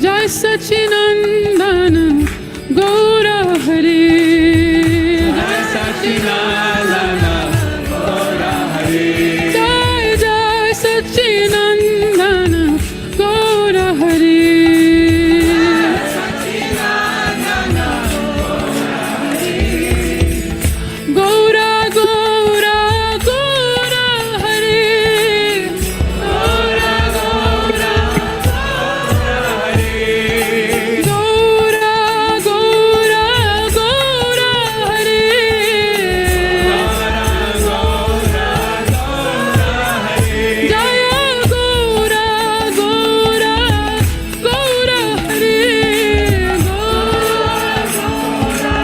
Jai Sachinandan Gaura Hari. Jai Sachinandan Gaura Hari. Jai Jai Sachinandan Gaura Hari. Gaura Gaura Gaura Hari. Gaura Gaura Gaura Hari. Gaura Gaura Gaura Hari. Gaura Gaura Gaura Hari. Jaya Gaura Gaura Gaura Hari. Gaura Gaura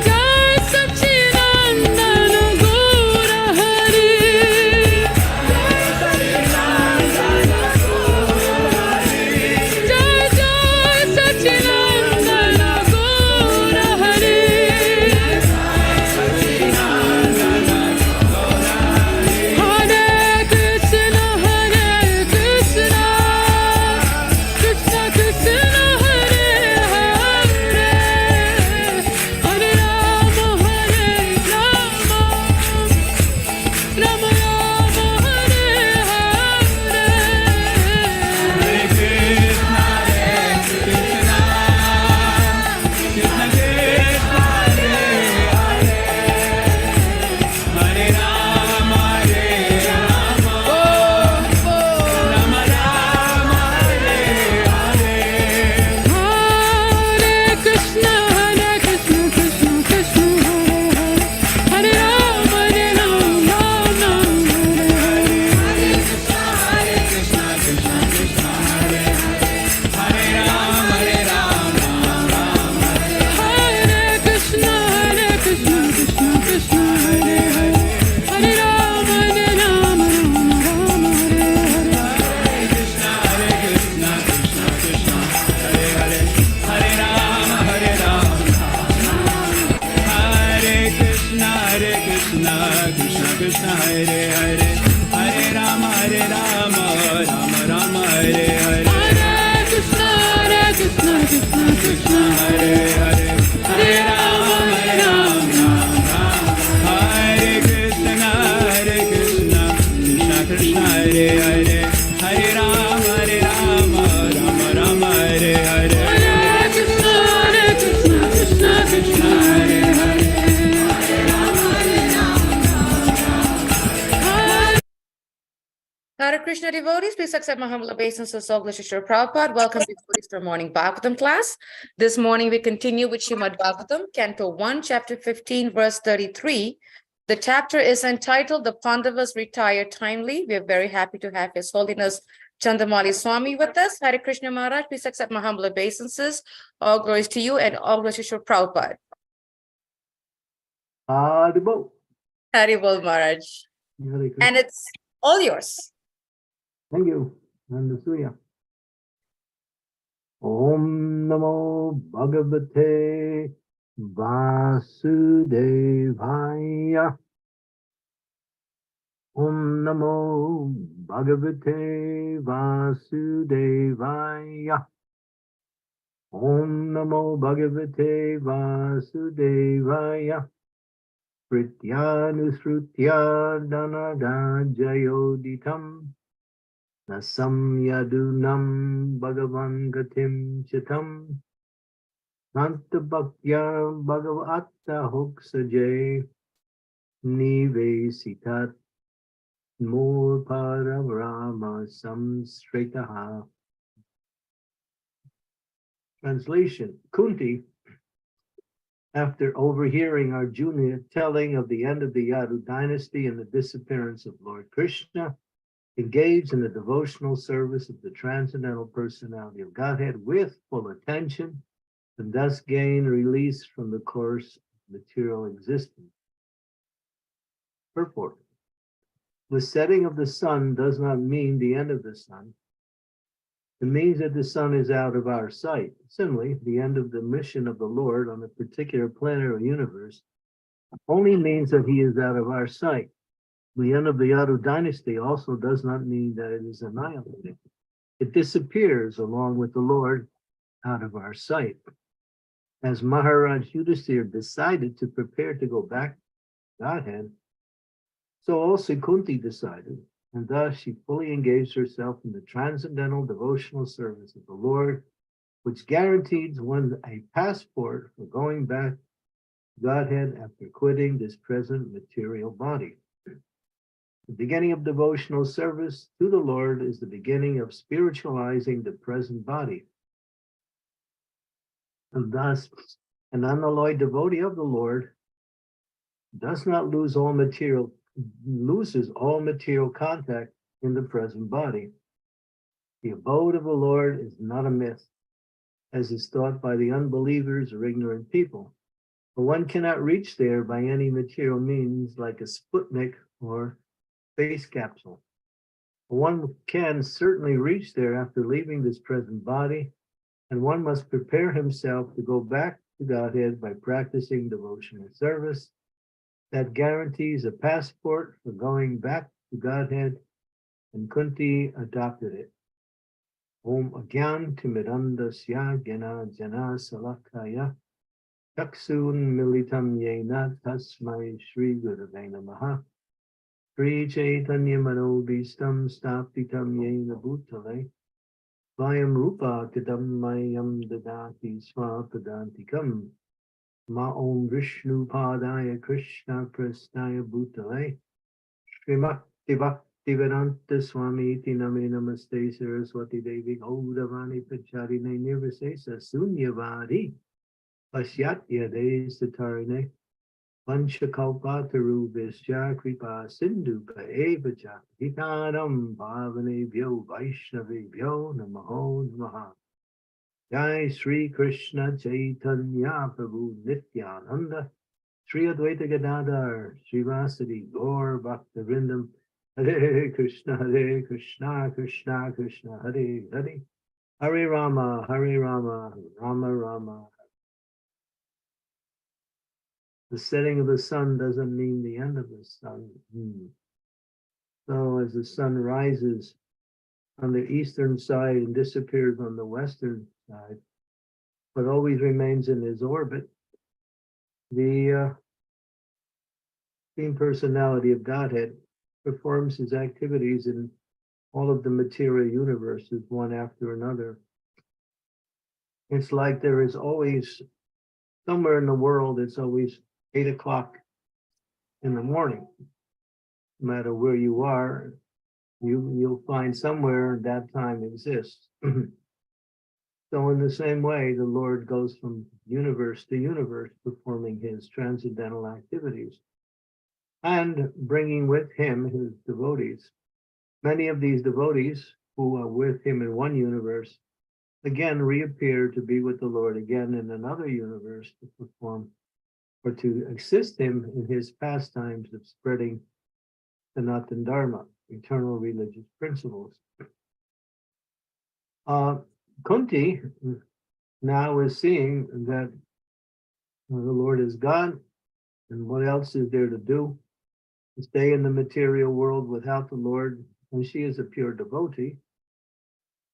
Jai Sachinandan Gaura Hari. Jai Jai Sachinandan Gaura Hari. Hare Krishna Hare Krishna, Krishna Krishna Hare Hare, Hare Rama Hare Rama, Rama Rama Hare Hare. Hare Krishna Krishna Krishna Hare Hare, Hare Rama Rama, Rama Rama Hare Hare. Hare Krishna Krishna Krishna Hare Hare, Hare Rama Rama, Hare Krishna Krishna Krishna Hare Hare, Hare Rama Rama, Hare Krishna Krishna Krishna Hare Hare, Hare Rama Rama, Rama Hare Hare. Hare Krishna Krishna Krishna Hare Hare, Hare Rama Hare Krishna Krishna Krishna Hare Hare, Hare Rama Rama, Rama Rama Hare Hare. Hare Krishna Krishna Krishna Hare Hare, Hare Rama Rama, Hare Krishna Krishna Krishna Hare Hare, Hare Rama Rama, Rama Rama Hare Hare. Hare Krishna Krishna Krishna Hare Hare, Hare Krishna devotees, please accept my humble obeisances of Lord Shri Prabhupada. Welcome devotees to our morning Bhagavatam class. This morning we continue with Srimad Bhagavatam, Canto 1, Chapter 15, verse 33. The chapter is entitled The Pandavas Retire Timely. We are very happy to have His Holiness Candramauli Swami with us. Hare Krishna Maharaj, please accept my humble obeisances. All glories to you and all glories to Shri Prabhupada. Adibo. Haribol Maharaj. Hare Krishna. And it's all yours. Thank you. Nandasuya. Om Namo Bhagavate Vasudevaya. Om Namo Bhagavate Vasudevaya. Om Namo Bhagavate Vasudevaya. Prityanusrutya danada jayoditam. Nasam yadunam bhagavan gatim chitam. Nantabhaktya bhagavata hoksaje. Nivesitat more parabrahma samsritaha. Translation. Kunti, after overhearing Arjuna telling of the end of the Yadu dynasty and the disappearance of Lord Krishna, engaged in the devotional service of the transcendental personality of Godhead with full attention, and thus gain release from the course of material existence. Purport. The setting of the sun does not mean the end of the sun. It means that the sun is out of our sight. Similarly, the end of the mission of the Lord on a particular planet or universe only means that he is out of our sight. The end of the Yadu dynasty also does not mean that it is annihilated. it disappears along with the Lord out of our sight. As Maharaj Yudhisthira decided to prepare to go back to Godhead, so also Kunti decided, and thus she fully engaged herself in the transcendental devotional service of the Lord, which guarantees one a passport for going back to Godhead after quitting this present material body. The beginning of devotional service to the Lord is the beginning of spiritualizing the present body. And thus, an unalloyed devotee of the Lord does not loses all material contact in the present body. The abode of the Lord is not a myth, as is thought by the unbelievers or ignorant people. But one cannot reach there by any material means like a Sputnik or space capsule. One can certainly reach there after leaving this present body, and one must prepare himself to go back to Godhead by practicing devotional service that guarantees a passport for going back to Godhead, and Kunti adopted it. Om Agyan Timidandasya Gena Jana Salakaya Chaksun Militam Yena Tasmai Shri Gurave Namaha Shri Chaitanya Manobhistam Stapitam Yena Bhutale Vayam Rupa Kadam Mayam Dadati Swapadantikam Ma Om Vishnu Padaya Krishna Prasnaya Bhutale Srimakti Bhaktivedanta Swami Iti Name Namaste Saraswati Devi Gaudavani Pacharine Nirvisesa Sunyavadi Pasyatya De Satarine Panchakalpataru Visya Kripa Sindhu Evacha Hitanam Bhavane Bhyo Vaishnavi Bhyo Namaho Namaha Jai Sri Krishna Chaitanya Prabhu Nityananda Sri Advaita Gadadhar Srivasadi Gaur Bhaktivinoda Hare Krishna Krishna Krishna Hare Hare Hare Rama Rama Rama. The setting of the sun doesn't mean the end of the sun. So as the sun rises on the eastern side and disappears on the western side, but always remains in his orbit, the Supreme Personality of Godhead performs his activities in all of the material universes, one after another. It's like there is always, somewhere in the world, it's always 8 o'clock in the morning. No matter where you are, you'll find somewhere that time exists. So in the same way, the Lord goes from universe to universe, performing his transcendental activities and bringing with him his devotees. Many of these devotees who are with him in one universe again reappear to be with the Lord again in another universe to perform or to assist him in his pastimes of spreading Sanatana Dharma, eternal religious principles. Kunti now is seeing that the Lord is God, and what else is there to do? To stay in the material world without the Lord, and she is a pure devotee.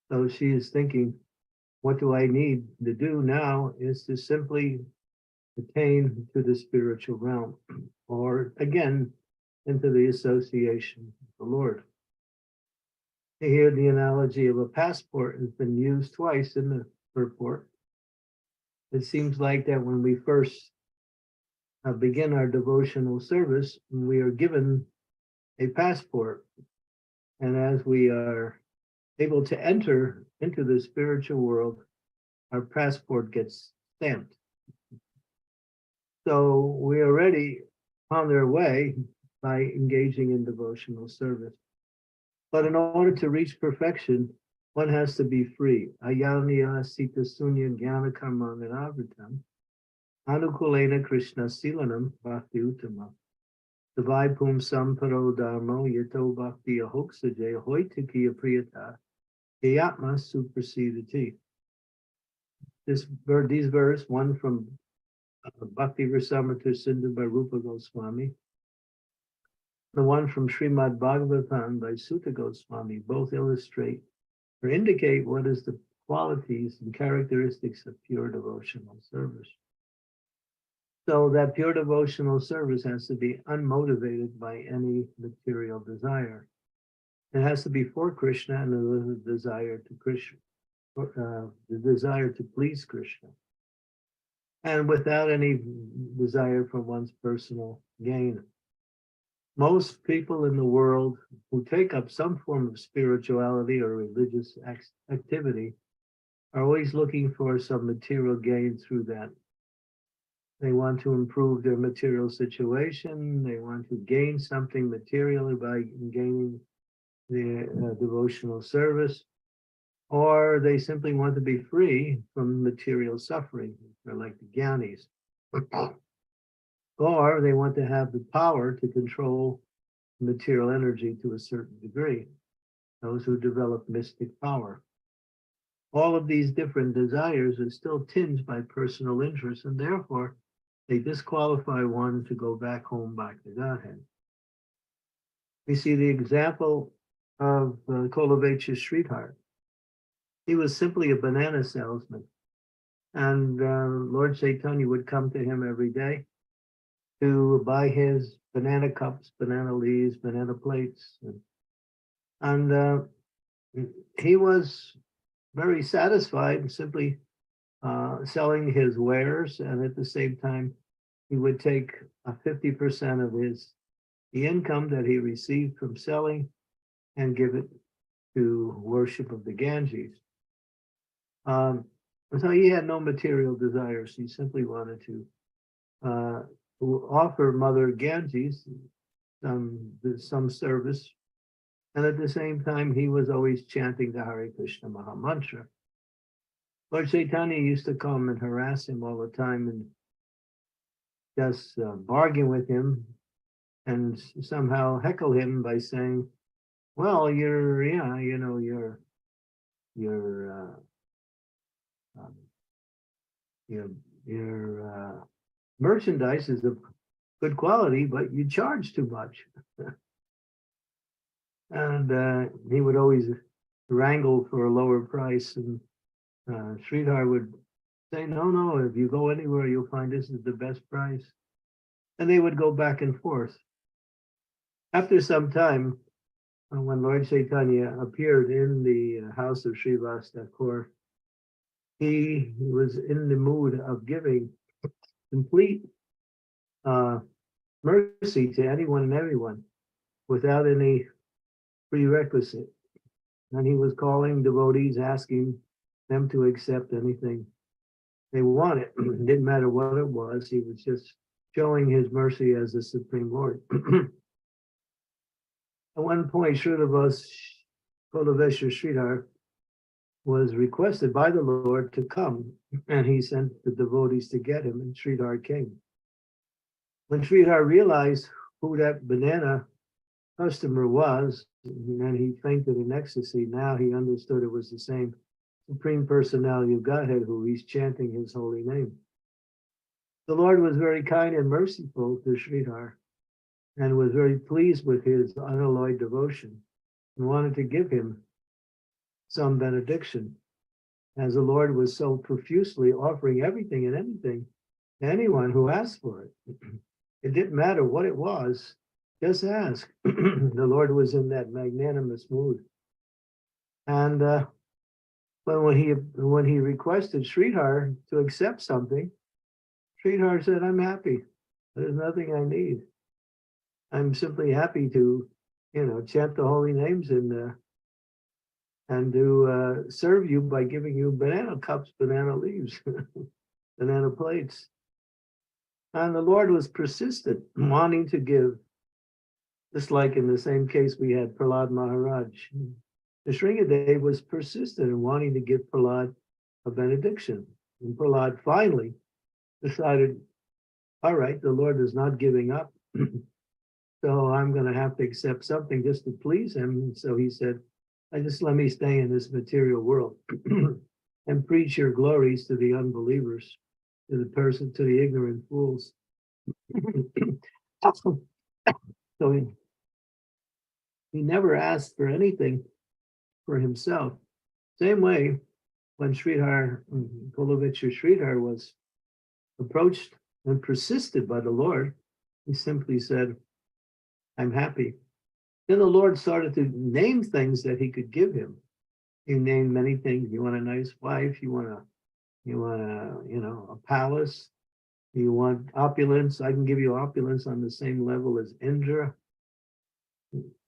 So she is thinking, what do I need to do now is to simply attain to the spiritual realm, or again, into the association with the Lord. Here, the analogy of a passport has been used twice in the purport. It seems like that when we first begin our devotional service, we are given a passport. And as we are able to enter into the spiritual world, our passport gets stamped. So we're already on their way by engaging in devotional service. But in order to reach perfection, one has to be free. Ayaniya sita sunya jnana karma vinavritam anukulena krishna silanam bhakti uttama Savai samparo dharmo yato bhakti ahoksaje hoitikiya priyata yatma suprasidati. These verse, one from Bhakti Rasamrita Sindhu by Rupa Goswami, the one from Srimad Bhagavatam by Sutta Goswami, both illustrate or indicate what is the qualities and characteristics of pure devotional service. So that pure devotional service has to be unmotivated by any material desire. It has to be for Krishna and the desire to Krishna, the desire to please Krishna, and without any desire for one's personal gain. Most people in the world who take up some form of spirituality or religious activity are always looking for some material gain through that. They want to improve their material situation. They want to gain something materially by gaining their devotional service, or they simply want to be free from material suffering. They're like the Gyanis. Or they want to have the power to control material energy to a certain degree, those who develop mystic power. All of these different desires are still tinged by personal interest, and therefore they disqualify one to go back home, back to Godhead. We see the example of Kolovecha Sridhar. He was simply a banana salesman, and Lord Chaitanya would come to him every day to buy his banana cups, banana leaves, banana plates, and he was very satisfied simply selling his wares, and at the same time he would take 50% of the income that he received from selling and give it to worship of the Ganges. So he had no material desires. He simply wanted to offer Mother Ganges some service, and at the same time he was always chanting the Hare Krishna Maha Mantra. Lord Chaitanya used to come and harass him all the time and just bargain with him and somehow heckle him by saying, well, your merchandise is of good quality, but you charge too much. And he would always wrangle for a lower price, and Sridhar would say, no, if you go anywhere, you'll find this is the best price. And they would go back and forth. After some time, when Lord Chaitanya appeared in the house of Srivas Thakur, he was in the mood of giving complete mercy to anyone and everyone without any prerequisite. And he was calling devotees, asking them to accept anything they wanted. It didn't matter what it was. He was just showing his mercy as the Supreme Lord. At one point, Sridhar Kolavesha Sridhar was requested by the Lord to come, and he sent the devotees to get him, and Sridhar came. When Sridhar realized who that banana customer was, and he fainted in ecstasy, now he understood it was the same Supreme Personality of Godhead who he's chanting his holy name. The Lord was very kind and merciful to Sridhar and was very pleased with his unalloyed devotion and wanted to give him some benediction, as the Lord was so profusely offering everything and anything to anyone who asked for it. It didn't matter what it was, just ask. The Lord was in that magnanimous mood. And but when he requested Sridhar to accept something, Sridhar said, I'm happy. There's nothing I need. I'm simply happy to, chant the holy names and to serve you by giving you banana cups, banana leaves, banana plates. And the Lord was persistent, wanting to give, just like in the same case we had Prahlad Maharaj. The Sringadev was persistent in wanting to give Prahlad a benediction. And Prahlad finally decided, all right, the Lord is not giving up. So I'm going to have to accept something just to please him. And so he said, just let me stay in this material world and preach your glories to the unbelievers, to the ignorant fools. So he never asked for anything for himself. Same way, when Sridhar, Golovitcher Sridhar was approached and persisted by the Lord, he simply said, I'm happy. Then the Lord started to name things that he could give him. He named many things. You want a nice wife, you want a palace, you want opulence. I can give you opulence on the same level as Indra.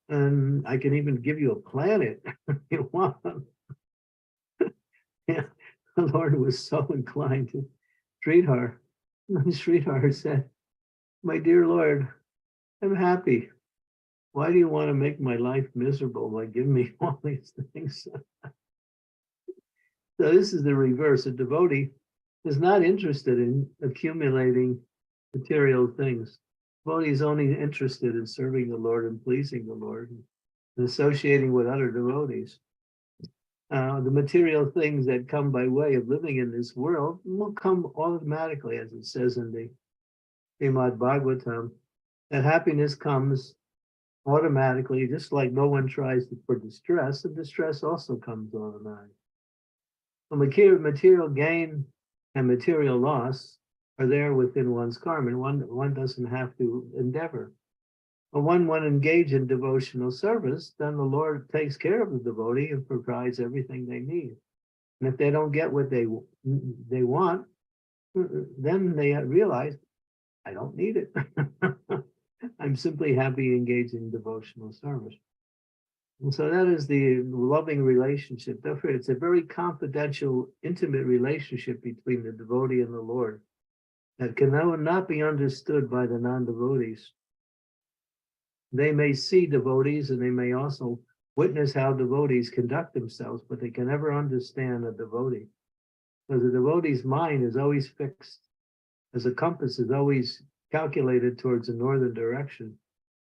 And I can even give you a planet if you want. Yeah, the Lord was so inclined to Sridhar. And Sridhar said, my dear Lord, I'm happy. Why do you want to make my life miserable by giving me all these things? So this is the reverse. A devotee is not interested in accumulating material things. Devotee is only interested in serving the Lord and pleasing the Lord and associating with other devotees. The material things that come by way of living in this world will come automatically, as it says in the Srimad Bhagavatam, that happiness comes automatically, just like no one tries for distress, and distress also comes automatically. So material gain and material loss are there within one's karma, and one doesn't have to endeavor. But when one engage in devotional service, then the Lord takes care of the devotee and provides everything they need. And if they don't get what they want, then they realize, I don't need it. I'm simply happy engaged in devotional service. And so that is the loving relationship. Therefore, it's a very confidential, intimate relationship between the devotee and the Lord that can not be understood by the non-devotees. They may see devotees and they may also witness how devotees conduct themselves, but they can never understand a devotee. Because the devotee's mind is always fixed, as a compass is always calculated towards the northern direction.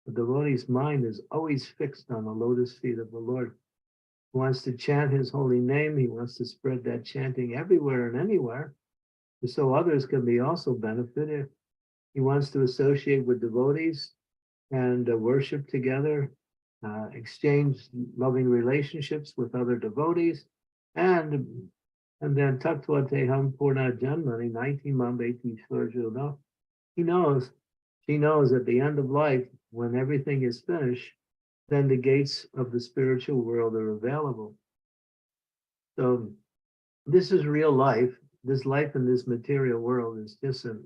The devotee's mind is always fixed on the lotus feet of the Lord. He wants to chant his holy name. He wants to spread that chanting everywhere and anywhere, so others can be also benefited. He wants to associate with devotees and worship together, exchange loving relationships with other devotees, and then Tattva Teham Purna Janmani, 19 Mambeti Swarjuno. She knows at the end of life, when everything is finished, then the gates of the spiritual world are available. So this is real life. This life in this material world is just an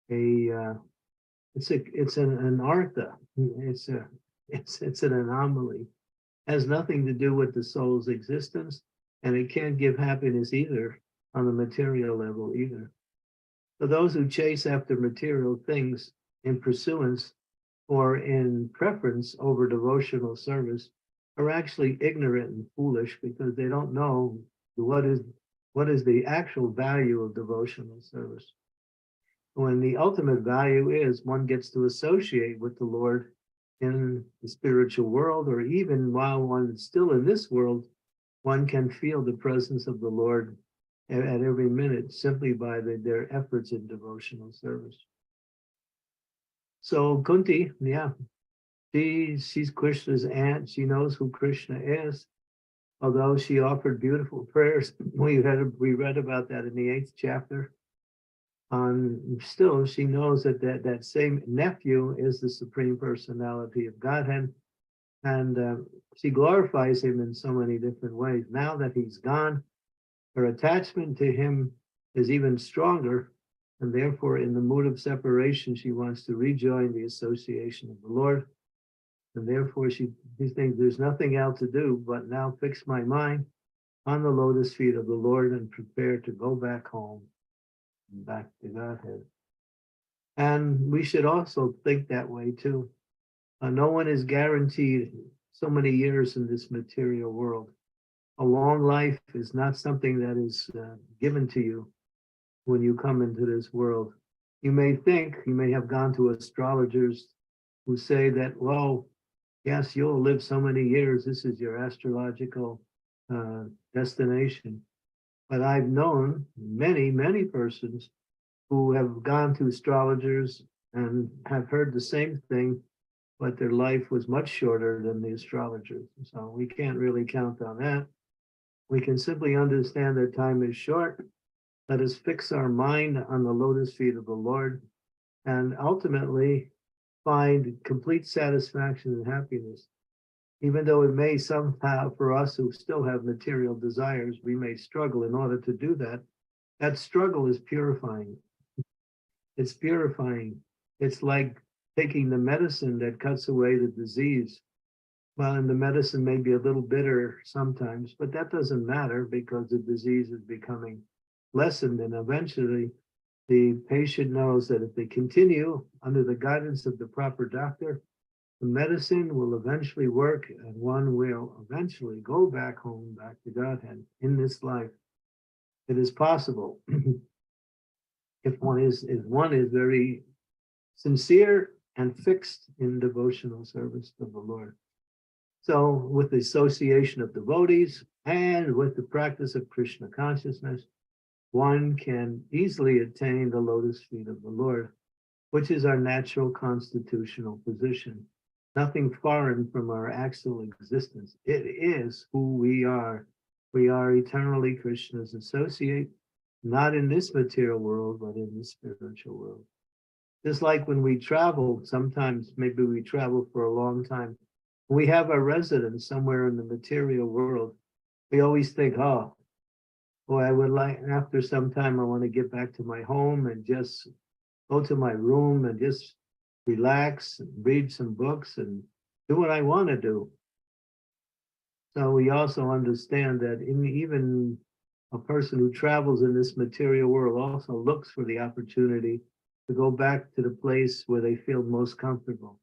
anartha. It's an anomaly. It has nothing to do with the soul's existence, and it can't give happiness either on the material level either. So those who chase after material things in pursuance or in preference over devotional service are actually ignorant and foolish, because they don't know what is the actual value of devotional service. When the ultimate value is one gets to associate with the Lord in the spiritual world, or even while one is still in this world, one can feel the presence of the Lord at every minute simply by their efforts in devotional service. So Kunti, she's Krishna's aunt. She knows who Krishna is. Although she offered beautiful prayers, we read about that in the 8th chapter. Still, she knows that same nephew is the Supreme Personality of Godhead, and she glorifies him in so many different ways. Now that he's gone, her attachment to him is even stronger, and therefore, in the mood of separation, she wants to rejoin the association of the Lord. And therefore, she thinks there's nothing else to do but now fix my mind on the lotus feet of the Lord and prepare to go back home, back to Godhead. And we should also think that way too. No one is guaranteed so many years in this material world. A long life is not something that is given to you when you come into this world. You may have gone to astrologers who say that, well, yes, you'll live so many years. This is your astrological destination. But I've known many, many persons who have gone to astrologers and have heard the same thing, but their life was much shorter than the astrologers. So we can't really count on that. We can simply understand that time is short. Let us fix our mind on the lotus feet of the Lord and ultimately find complete satisfaction and happiness. Even though it may somehow, for us who still have material desires, we may struggle in order to do that. That struggle is purifying. It's purifying. It's like taking the medicine that cuts away the disease. Well, and the medicine may be a little bitter sometimes, but that doesn't matter because the disease is becoming lessened. And eventually, the patient knows that if they continue under the guidance of the proper doctor, the medicine will eventually work and one will eventually go back home, back to Godhead in this life. It is possible if one is very sincere and fixed in devotional service to the Lord. So with the association of devotees and with the practice of Krishna consciousness, one can easily attain the lotus feet of the Lord, which is our natural constitutional position. Nothing foreign from our actual existence. It is who we are. We are eternally Krishna's associate, not in this material world, but in the spiritual world. Just like when we travel, sometimes maybe we travel for a long time. We have a residence somewhere in the material world. We always think, oh, boy, I would like, after some time, I want to get back to my home and just go to my room and just relax and read some books and do what I want to do. So we also understand that even a person who travels in this material world also looks for the opportunity to go back to the place where they feel most comfortable.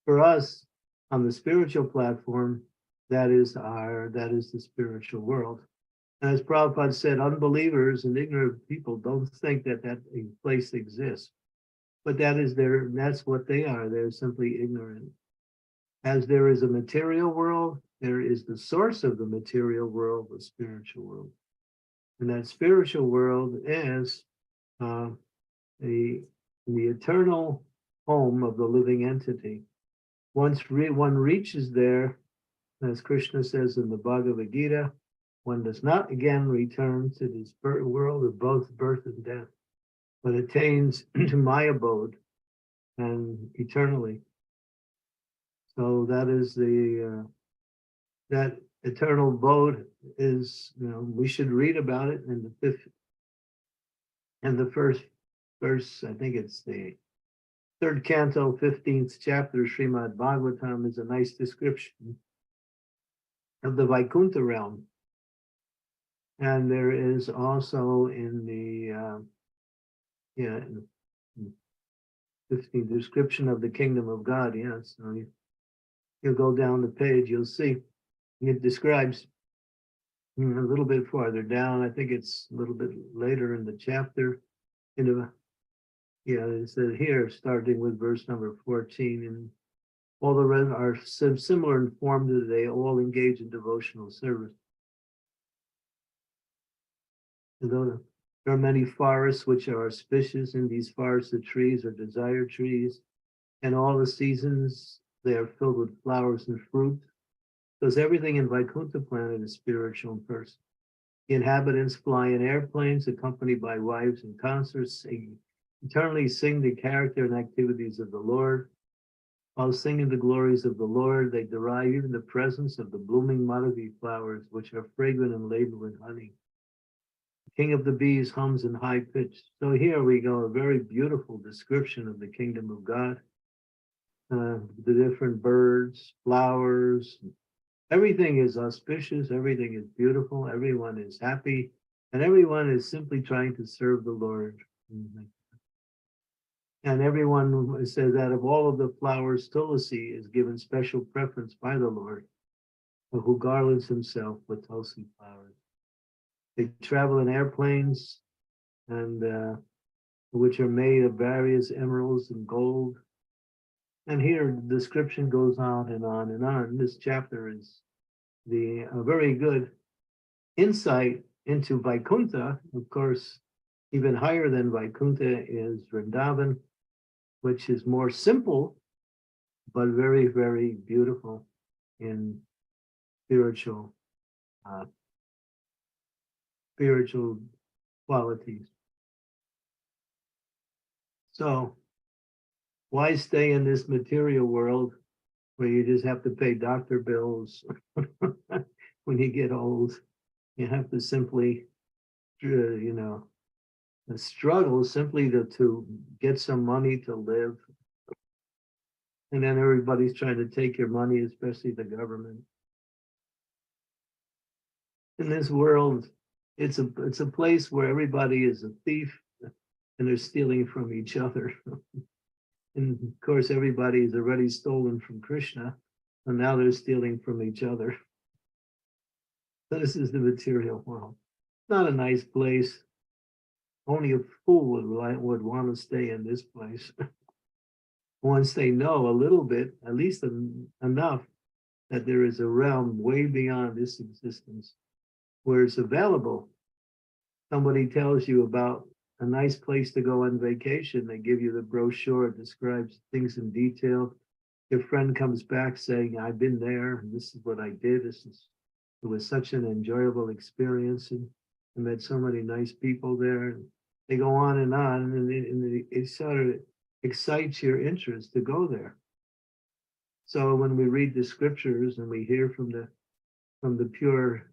For us, on the spiritual platform, that is the spiritual world. And as Prabhupada said, unbelievers and ignorant people don't think that a place exists. But that's what they are. They're simply ignorant. As there is a material world, there is the source of the material world, the spiritual world. And that spiritual world is the eternal home of the living entity. Once one reaches there, as Krishna says in the Bhagavad Gita, one does not again return to this world of both birth and death, but attains to my abode and eternally. So that is that eternal abode is, we should read about it in the first verse. I think it's the third canto, 15th chapter, Srimad Bhagavatam is a nice description of the Vaikuntha realm. And there is also in the 15th description of the kingdom of God. Yes, so you'll go down the page, you'll see it describes a little bit farther down. I think it's a little bit later in the chapter. It says here, starting with verse number 14, and all the rest are similar in form that they all engage in devotional service. Although there are many forests which are auspicious, in these forests the trees are desire trees, and all the seasons they are filled with flowers and fruit, because everything in Vaikuntha planet is spiritual in person. The inhabitants fly in airplanes accompanied by wives and consorts, eternally sing the character and activities of the Lord. While singing the glories of the Lord, they derive even the presence of the blooming Madhavi flowers, which are fragrant and laden with honey. The king of the bees hums in high pitch. So here we go, a very beautiful description of the kingdom of God. The different birds, flowers, everything is auspicious, everything is beautiful, everyone is happy, and everyone is simply trying to serve the Lord. And everyone says that of all of the flowers, Tulsi is given special preference by the Lord, who garlands himself with Tulsi flowers. They travel in airplanes, and which are made of various emeralds and gold. And here the description goes on and on and on. This chapter is a very good insight into Vaikuntha. Of course, even higher than Vaikuntha is Vrindavan, which is more simple, but very, very beautiful in spiritual spiritual qualities. So why stay in this material world where you just have to pay doctor bills when you get old? You have to simply, struggle simply to get some money to live. And then everybody's trying to take your money, especially the government. In this world, it's a place where everybody is a thief and they're stealing from each other. And of course, everybody is already stolen from Krishna, and now they're stealing from each other. So this is the material world. Not a nice place. Only a fool would want to stay in this place. Once they know a little bit, at least enough, that there is a realm way beyond this existence where it's available. Somebody tells you about a nice place to go on vacation. They give you the brochure. It describes things in detail. Your friend comes back saying, I've been there, and this is what I did. It was such an enjoyable experience, and I met so many nice people there. And they go on, and it sort of excites your interest to go there. So when we read the scriptures and we hear from the pure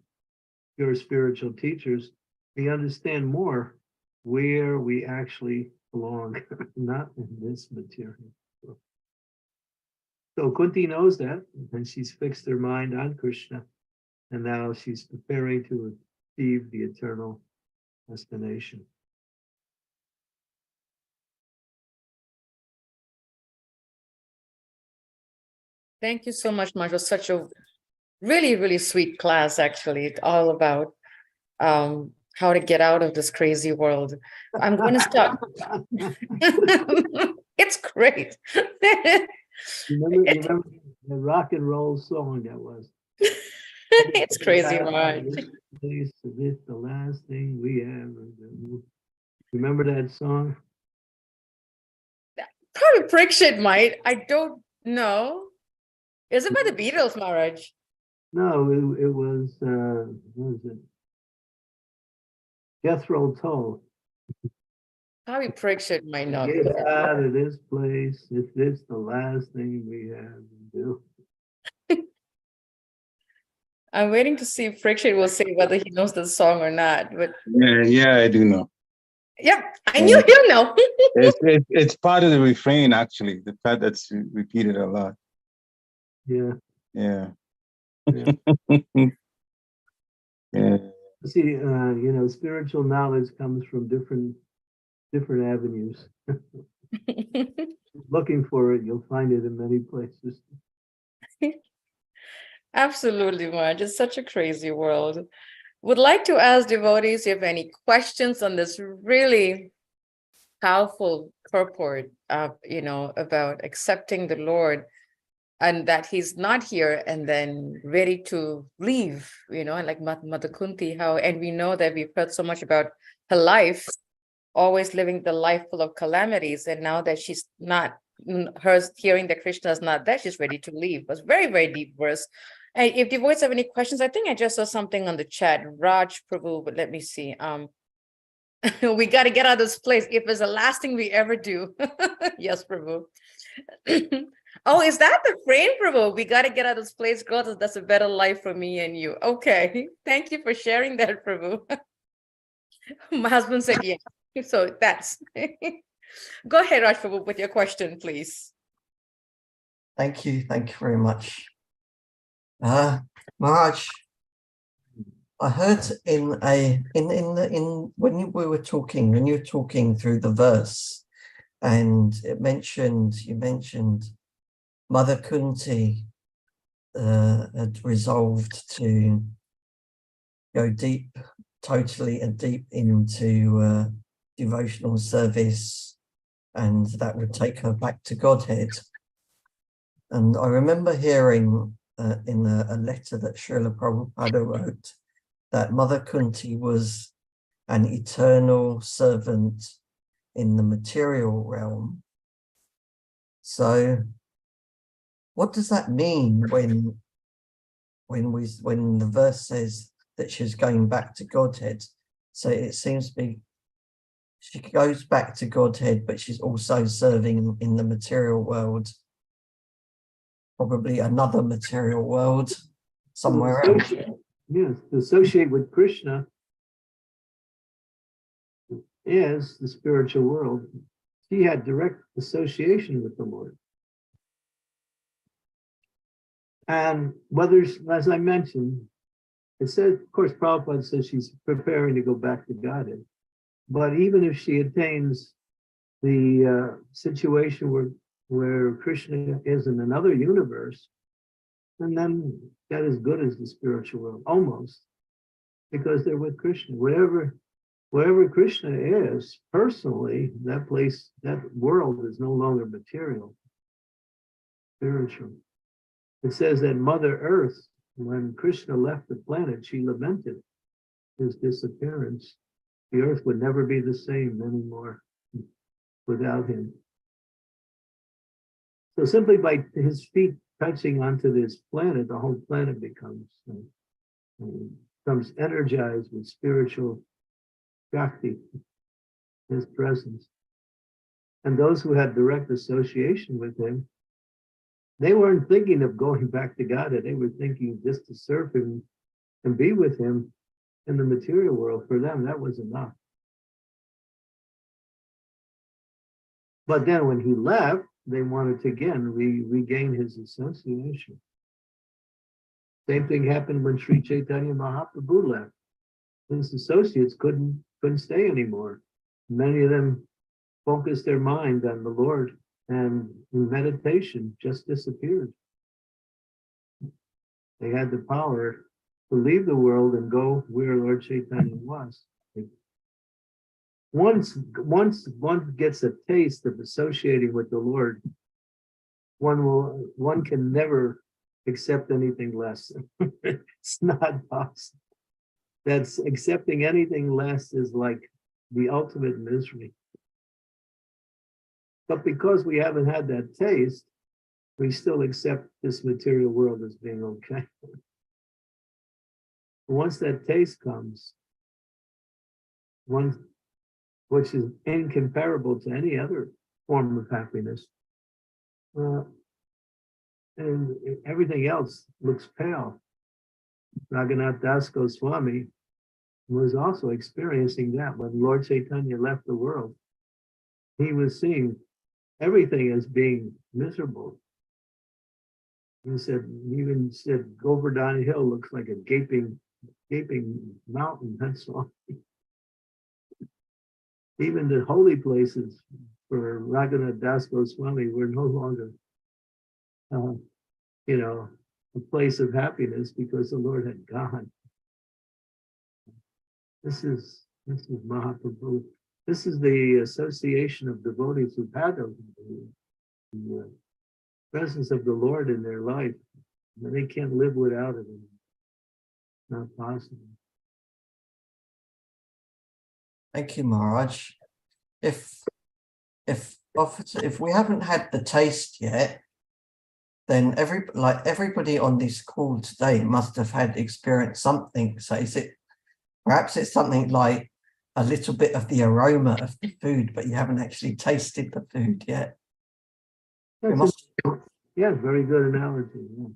spiritual teachers, we understand more where we actually belong, not in this material. So Kunti knows that, and she's fixed her mind on Krishna, and now she's preparing to achieve the eternal destination. Thank you so much, Mark. It was such a really, really sweet class, actually. It's all about how to get out of this crazy world. I'm going to stop. It's great. Remember the rock and roll song that was? It's crazy, Mark. This is the last thing we ever do. Remember that song? Probably Parikshit might. I don't know. Is it by the Beatles, Maharaj? No, it was, what was it? Jethro Tull. Probably Parikshit might not. Get out of this place. If it's the last thing we have to do. I'm waiting to see if Parikshit will say whether he knows the song or not. But Yeah, I do know. yep, I knew he'll know. It's part of the refrain, actually. The part that's repeated a lot. Yeah. Yeah. Yeah. Yeah. See, spiritual knowledge comes from different avenues. Looking for it, you'll find it in many places. Absolutely, Marge. It's such a crazy world. Would like to ask devotees if you have any questions on this really powerful purport of, about accepting the Lord and that he's not here and then ready to leave, like Mother Kunti, and we know that we've heard so much about her life, always living the life full of calamities. And now that she's not, hearing that Krishna is not there, she's ready to leave. It was very, very deep verse. And if devotees have any questions, I think I just saw something on the chat, Raj Prabhu, but let me see. We got to get out of this place if it's the last thing we ever do. Yes, Prabhu. Oh, is that the frame, Prabhu? We got to get out of this place, girl. That's a better life for me and you. Okay. Thank you for sharing that, Prabhu. My husband said yes. So that's go ahead, Raj Prabhu, with your question, please. Thank you very much. Maharaj, I heard when you were talking through the verse, and you mentioned Mother Kunti had resolved to go totally deep into devotional service, and that would take her back to Godhead. And I remember hearing in a letter that Srila Prabhupada wrote that Mother Kunti was an eternal servant in the material realm. So what does that mean when the verse says that she's going back to Godhead? So it seems to be, she goes back to Godhead, but she's also serving in the material world, probably another material world somewhere else. Yes, to associate with Krishna is the spiritual world. She had direct association with the Lord. And whether, as I mentioned, it says, of course, Prabhupada says she's preparing to go back to Godhead. But even if she attains the situation where Krishna is in another universe, and then that is good as the spiritual world, almost, because they're with Krishna. Wherever Krishna is, personally, that place, that world is no longer material, spiritual. It says that Mother Earth, when Krishna left the planet, she lamented his disappearance. The earth would never be the same anymore without him. So simply by his feet touching onto this planet, the whole planet becomes energized with spiritual Shakti, his presence. And those who had direct association with him, they weren't thinking of going back to God. They were thinking just to serve him and be with him in the material world. For them, that was enough. But then when he left, they wanted to again regain his association. Same thing happened when Sri Chaitanya Mahaprabhu left. His associates couldn't stay anymore. Many of them focused their mind on the Lord, and in meditation just disappeared. They had the power to leave the world and go where Lord Chaitanya was. Once one gets a taste of associating with the Lord, one can never accept anything less. It's not possible. That's accepting anything less is like the ultimate misery. But because we haven't had that taste, we still accept this material world as being okay. Once that taste comes, one which is incomparable to any other form of happiness, and everything else looks pale. Raghunath Das Goswami was also experiencing that when Lord Chaitanya left the world. He was seeing everything as being miserable. He even said, Govardhan Hill looks like a gaping mountain, that's all. Even the holy places for Raghunath Das Goswami were no longer, a place of happiness because the Lord had gone. This is Mahaprabhu. This is the association of devotees who've had the presence of the Lord in their life. And they can't live without it. It's not possible. Thank you, Maharaj. If we haven't had the taste yet, then everybody on this call today must have had experienced something. So perhaps it's something like a little bit of the aroma of the food, but you haven't actually tasted the food yet. Yeah, very good analogy. Yeah.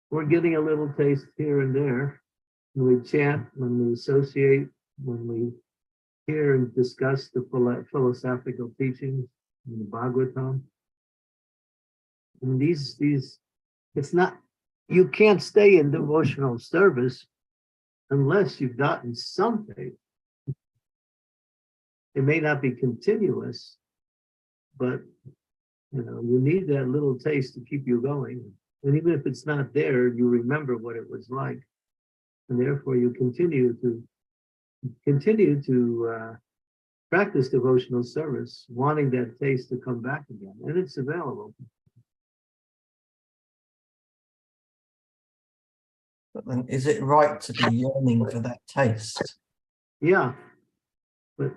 We're getting a little taste here and there. When we chant, when we associate, when we hear and discuss the philosophical teachings in the Bhagavatam. And these, it's not, you can't stay in devotional service unless you've gotten something. It may not be continuous, but you need that little taste to keep you going. And even if it's not there, you remember what it was like. And therefore you continue to practice devotional service, wanting that taste to come back again. And it's available. But then is it right to be yearning for that taste? Yeah, but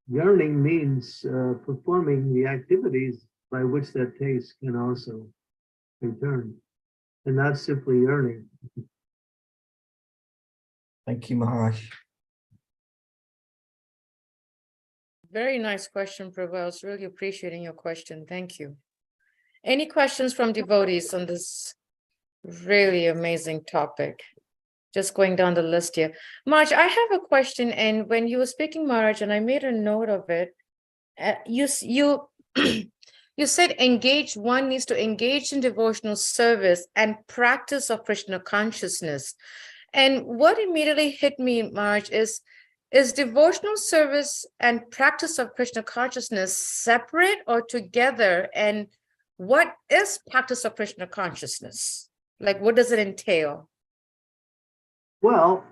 yearning means performing the activities by which that taste can also return, and not simply yearning. Thank you, Maharaj. Very nice question, Prabhu. I was really appreciating your question. Thank you. Any questions from devotees on this really amazing topic? Just going down the list here. Marge, I have a question, and when you were speaking, Marge, and I made a note of it, you you said one needs to engage in devotional service and practice of Krishna consciousness. And what immediately hit me, Marge, is devotional service and practice of Krishna consciousness separate or together? And what is practice of Krishna consciousness? Like, what does it entail? Well,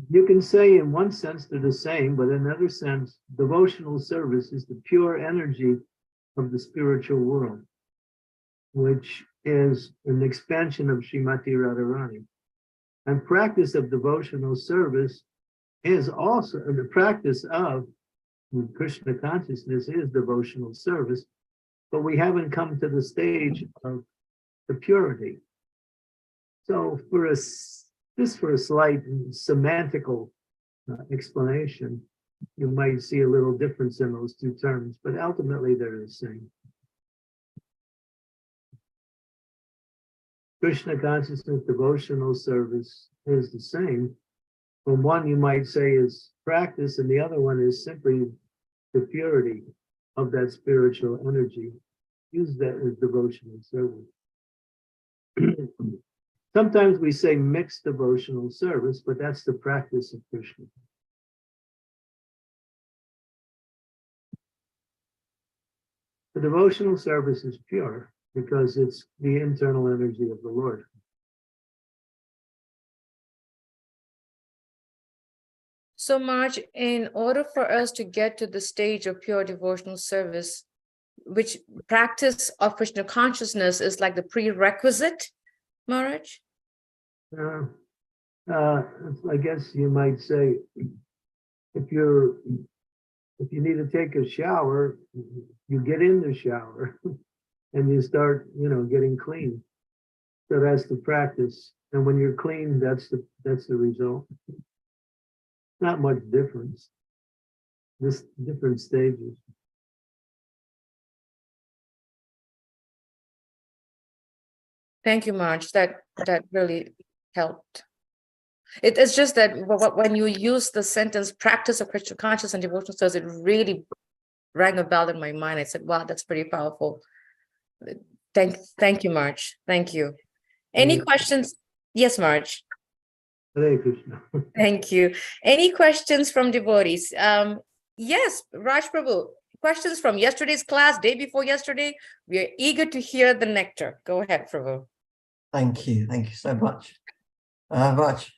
you can say in one sense they're the same, but in another sense, devotional service is the pure energy of the spiritual world, which is an expansion of Srimati Radharani. And practice of devotional service is also, the practice of Krishna consciousness is devotional service, but we haven't come to the stage of the purity. So just for a slight semantical explanation, you might see a little difference in those two terms, but ultimately they're the same. Krishna consciousness devotional service is the same. But one you might say is practice, and the other one is simply the purity of that spiritual energy. Use that as devotional service. Sometimes we say mixed devotional service, but that's the practice of Krishna. The devotional service is pure because it's the internal energy of the Lord. So, Marge, in order for us to get to the stage of pure devotional service, which practice of Krishna consciousness is like the prerequisite, Marge? I guess you might say, if you need to take a shower, you get in the shower and you start, getting clean. So that's the practice. And when you're clean, that's the result. Not much difference. Just different stages. Thank you, Marge. That really helped. It is just that when you use the sentence practice of Krishna consciousness and devotional service, it really rang a bell in my mind. I said, wow, that's pretty powerful. Thank you, Marge. Thank you. Any questions? Yes, Marge. Hare Krishna. Thank you. Any questions from devotees? Yes, Raj Prabhu, questions from yesterday's class, day before yesterday. We are eager to hear the nectar. Go ahead, Prabhu. Thank you so much. Raj,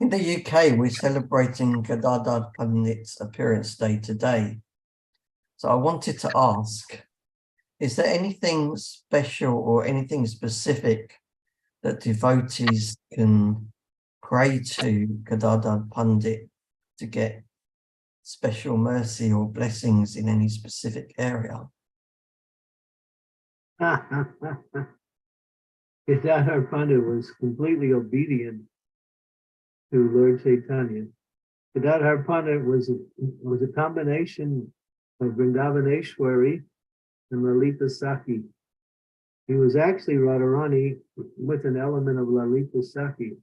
in the UK, we're celebrating Gadadhar Pandit's appearance day today. So I wanted to ask, is there anything special or anything specific that devotees can pray to Gadadhar Pandit to get special mercy or blessings in any specific area? Gadadhar Pandit was completely obedient to Lord Chaitanya. Gadadhar Pandit was a combination of Vrindavaneshwari and Lalita Sakhi. He was actually Radharani with an element of Lalita Sakhi.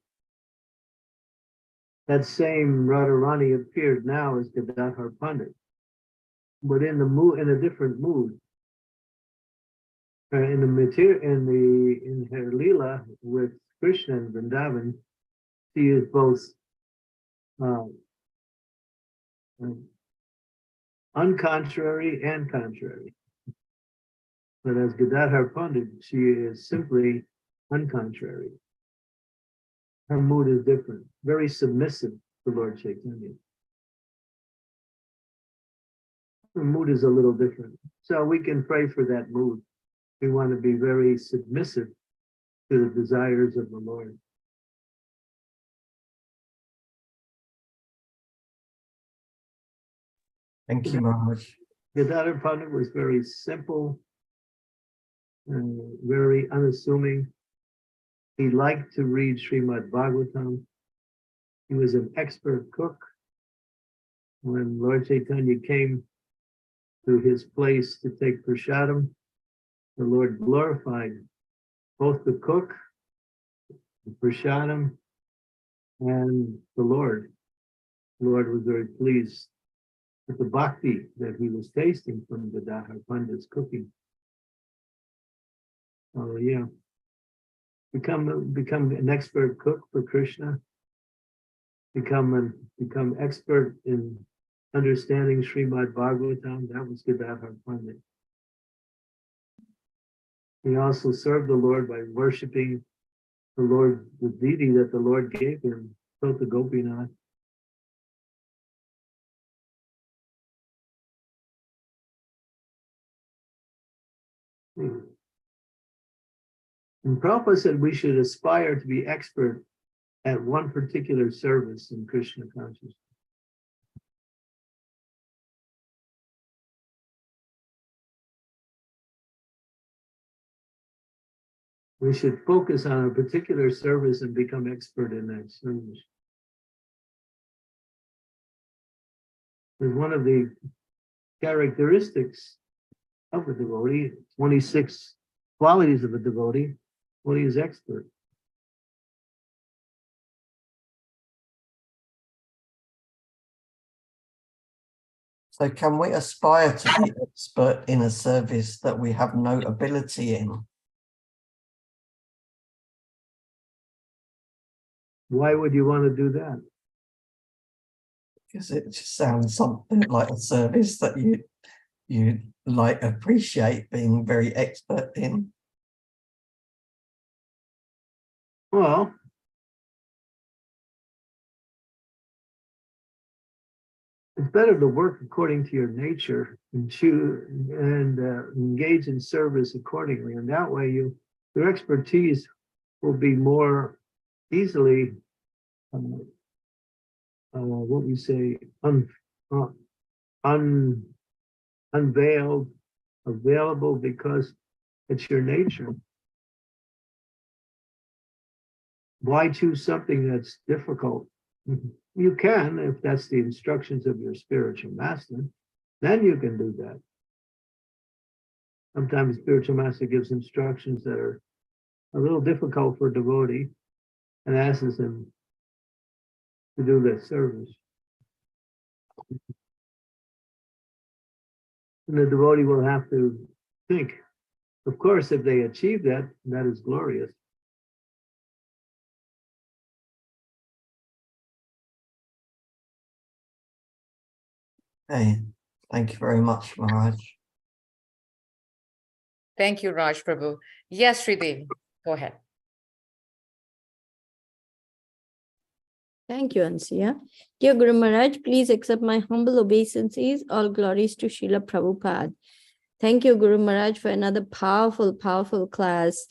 That same Radharani appeared now as Gadadhar Pandit, but in a different mood. In her Leela with Krishna and Vrindavan, she is both uncontrary and contrary. But as Gadadhar Pandit, she is simply uncontrary. Her mood is different, very submissive to Lord Chaitanya. Her mood is a little different. So we can pray for that mood. We want to be very submissive to the desires of the Lord. Thank you, Maharaj. Gadadhar Pandit was very simple and very unassuming. He liked to read Srimad Bhagavatam. He was an expert cook. when Lord Chaitanya came to his place to take prasadam, the Lord glorified both the cook, the prasadam, and the Lord. The Lord was very pleased with the bhakti that he was tasting from the Dahar Pandit's cooking. Oh yeah. Become an expert cook for Krishna. Become expert in understanding Srimad Bhagavatam. That was Gadadhar Pandit. He also served the Lord by worshiping the Lord, the deity that the Lord gave him, Tota Gopinath. And Prabhupada said we should aspire to be expert at one particular service in Krishna consciousness. We should focus on a particular service and become expert in that service. Is one of the characteristics of a devotee, 26 qualities of a devotee. What he is expert. So can we aspire to be expert in a service that we have no ability in? Why would you want to do that? Because it just sounds something like a service that you like appreciate being very expert in. Well, it's better to work according to your nature and choose and engage in service accordingly. And that way your expertise will be more easily, what we say, unveiled, available, because it's your nature. Why choose something that's difficult? You can, if that's the instructions of your spiritual master, then you can do that. Sometimes spiritual master gives instructions that are a little difficult for a devotee and asks him to do that service. And the devotee will have to think, of course, if they achieve that, that is glorious. Hey, thank you very much, Maharaj. Thank you, Raj Prabhu. Yes, Sridevi, go ahead. Thank you, Ansiya. Dear Guru Maharaj, please accept my humble obeisances. All glories to Srila Prabhupada. Thank you, Guru Maharaj, for another powerful, powerful class.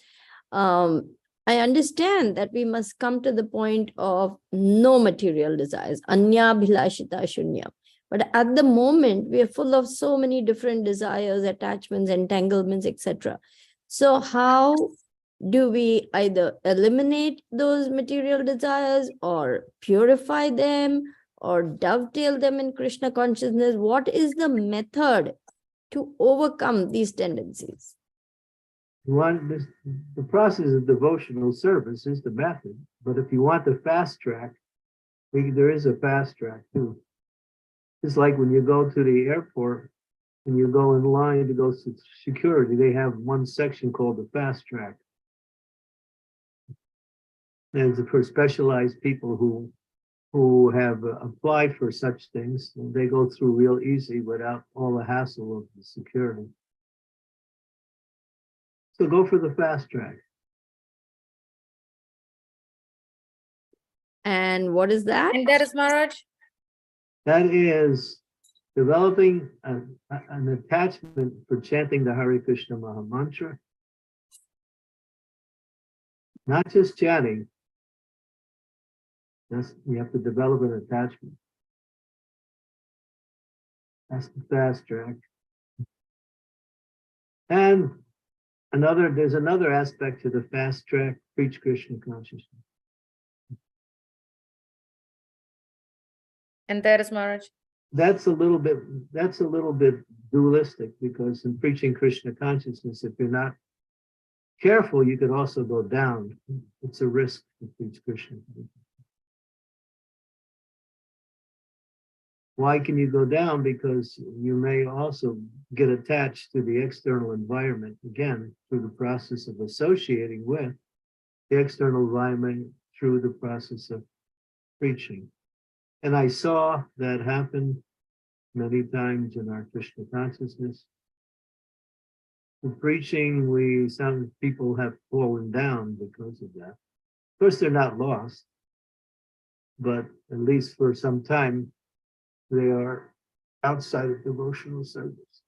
I understand that we must come to the point of no material desires, anya bhilashita shunya. But at the moment, we are full of so many different desires, attachments, entanglements, etc. So how do we either eliminate those material desires or purify them or dovetail them in Krishna consciousness? What is the method to overcome these tendencies? The process of devotional service is the method, but if you want the fast track, there is a fast track too. It's like when you go to the airport and you go in line to go to security, they have one section called the fast track. And it's for specialized people who have applied for such things, and they go through real easy without all the hassle of the security. So go for the fast track. And what is that? And that is Maharaj? That is developing an attachment for chanting the Hare Krishna Maha Mantra. Not just chanting. You have to develop an attachment. That's the fast track. And there's another aspect to the fast track, preach Krishna consciousness. And that is Maharaj? that's a little bit dualistic, because in preaching Krishna consciousness, if you're not careful, you could also go down. It's a risk to preach Krishna. Why can you go down? Because you may also get attached to the external environment, again, through the process of associating with the external environment through the process of preaching. And I saw that happen many times in our Krishna consciousness. In preaching, some people have fallen down because of that. Of course, they're not lost, but at least for some time, they are outside of devotional service.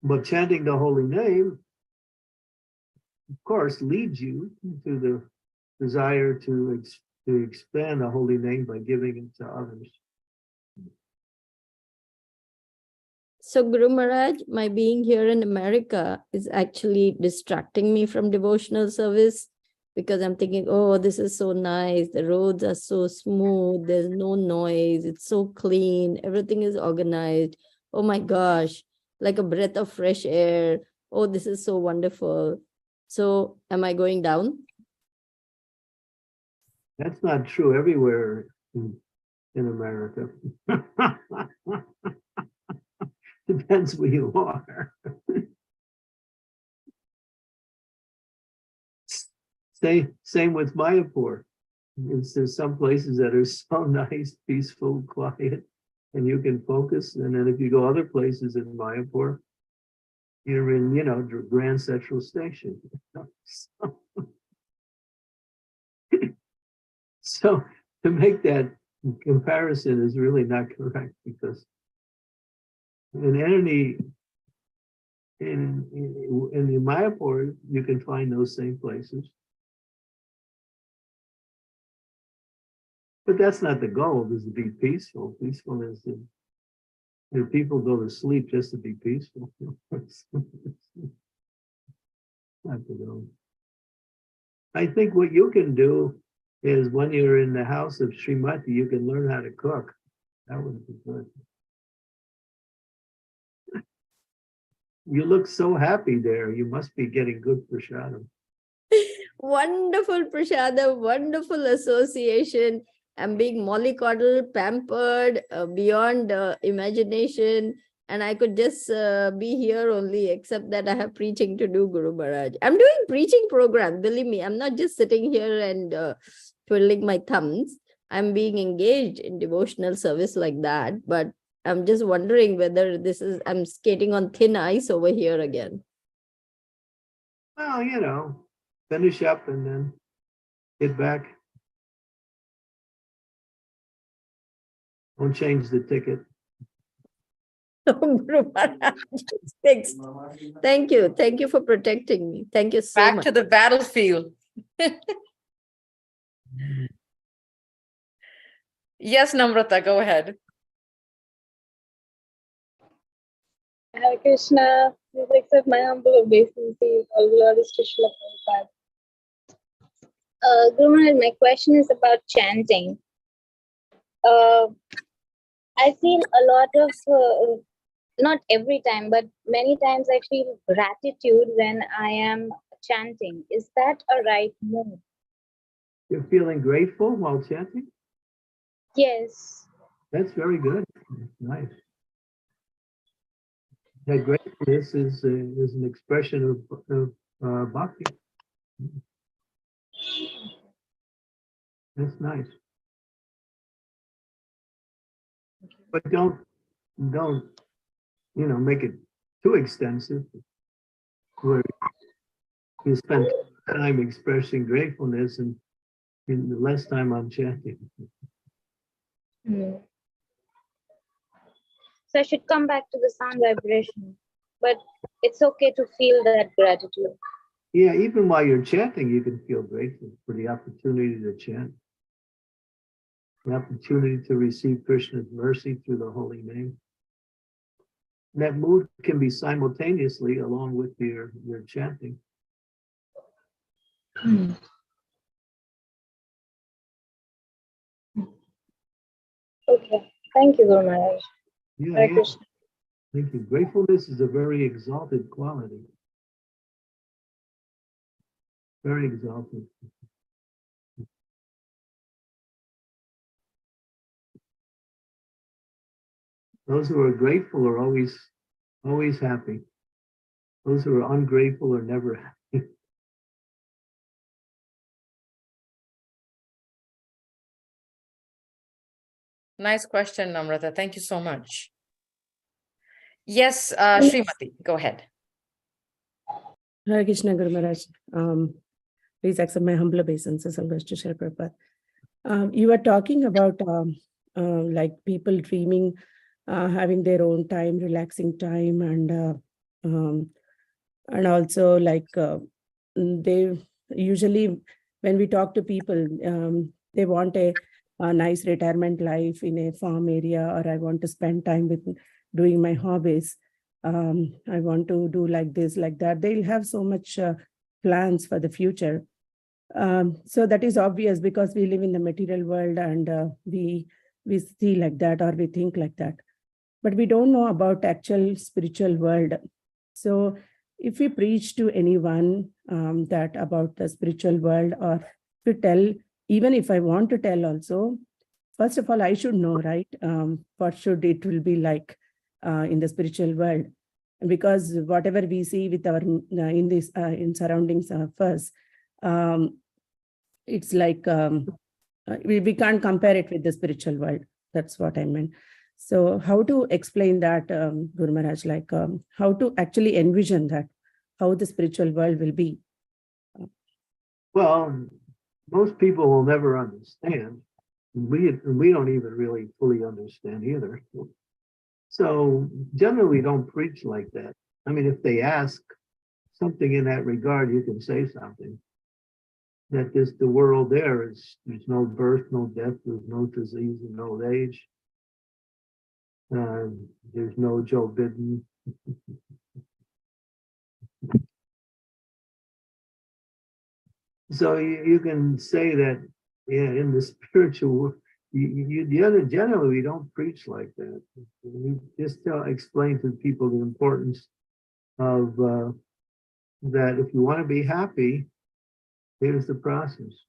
But chanting the holy name, of course, leads you to the desire to expand the holy name by giving it to others. So Guru Maharaj, my being here in America is actually distracting me from devotional service, because I'm thinking, oh, this is so nice. The roads are so smooth. There's no noise. It's so clean. Everything is organized. Oh my gosh, like a breath of fresh air. Oh, this is so wonderful. So am I going down? That's not true everywhere in America. Depends where you are. Same with Mayapur. There's some places that are so nice, peaceful, quiet, and you can focus. And then if you go other places in Mayapur, you're in, Grand Central Station. So to make that comparison is really not correct, because in the Mayapur, you can find those same places. But that's not the goal, is to be peaceful. Peaceful is if people go to sleep just to be peaceful. Not the goal. I think what you can do is, when you're in the house of Srimati, you can learn how to cook. That would be good. You look so happy there. You must be getting good prasadam. Wonderful prashadam, wonderful association. I'm being mollycoddled, pampered, beyond imagination. And I could just be here only, except that I have preaching to do, Guru Maharaj. I'm doing preaching program, believe me. I'm not just sitting here and twiddling my thumbs. I'm being engaged in devotional service like that. But I'm just wondering whether I'm skating on thin ice over here again. Well, finish up and then get back. Don't change the ticket. Guru Maharaj, it's fixed. Thank you. Thank you for protecting me. Thank you so Back much. to the battlefield. Yes, Namrata, go ahead. Hare Krishna, please accept my humble obeisances. All glories to Srila Prabhupada. Guru Maharaj, my question is about chanting. I feel a lot of, not every time, but many times I feel gratitude when I am chanting. Is that a right move? You're feeling grateful while chanting? Yes. That's very good. Nice. That gratefulness is an expression of bhakti. That's nice. But don't make it too extensive, where you spend time expressing gratefulness and less time on chanting. So I should come back to the sound vibration, but it's okay to feel that gratitude. Yeah, even while you're chanting, you can feel grateful for the opportunity to chant, the opportunity to receive Krishna's mercy through the holy name. And that mood can be simultaneously along with your chanting. Thank you, Guru Maharaj. Yeah, Hare yeah. Krishna. Thank you. Gratefulness is a very exalted quality. Very exalted. Those who are grateful are always happy. Those who are ungrateful are never happy. Nice question, Namrata. Thank you so much. Yes, Srimati, go ahead. Hare Krishna, Guru Maharaj. Please accept my humble obeisances and best to share Prabhupada. You were talking about like people dreaming, having their own time, relaxing time, and also like they usually when we talk to people, they want a nice retirement life in a farm area, or I want to spend time with doing my hobbies. I want to do like this, like that. They'll have so much plans for the future. So that is obvious because we live in the material world and we see like that or we think like that. But we don't know about actual spiritual world. So if we preach to anyone that about the spiritual world, or to tell, even if I want to tell also, first of all, I should know, right? What should it will be like in the spiritual world? Because whatever we see with our in surroundings of us, it's like we can't compare it with the spiritual world. That's what I meant. So how to explain that, Guru Maharaj, like how to actually envision that, how the spiritual world will be? Well, most people will never understand. We don't even really fully understand either. So generally don't preach like that. I mean, if they ask something in that regard, you can say something. That the world there's no birth, no death, there's no disease and old age. There's no Joe Biden. So you can say that, yeah, in the spiritual, generally we don't preach like that. We just explain to people the importance of that if you want to be happy, here's the process.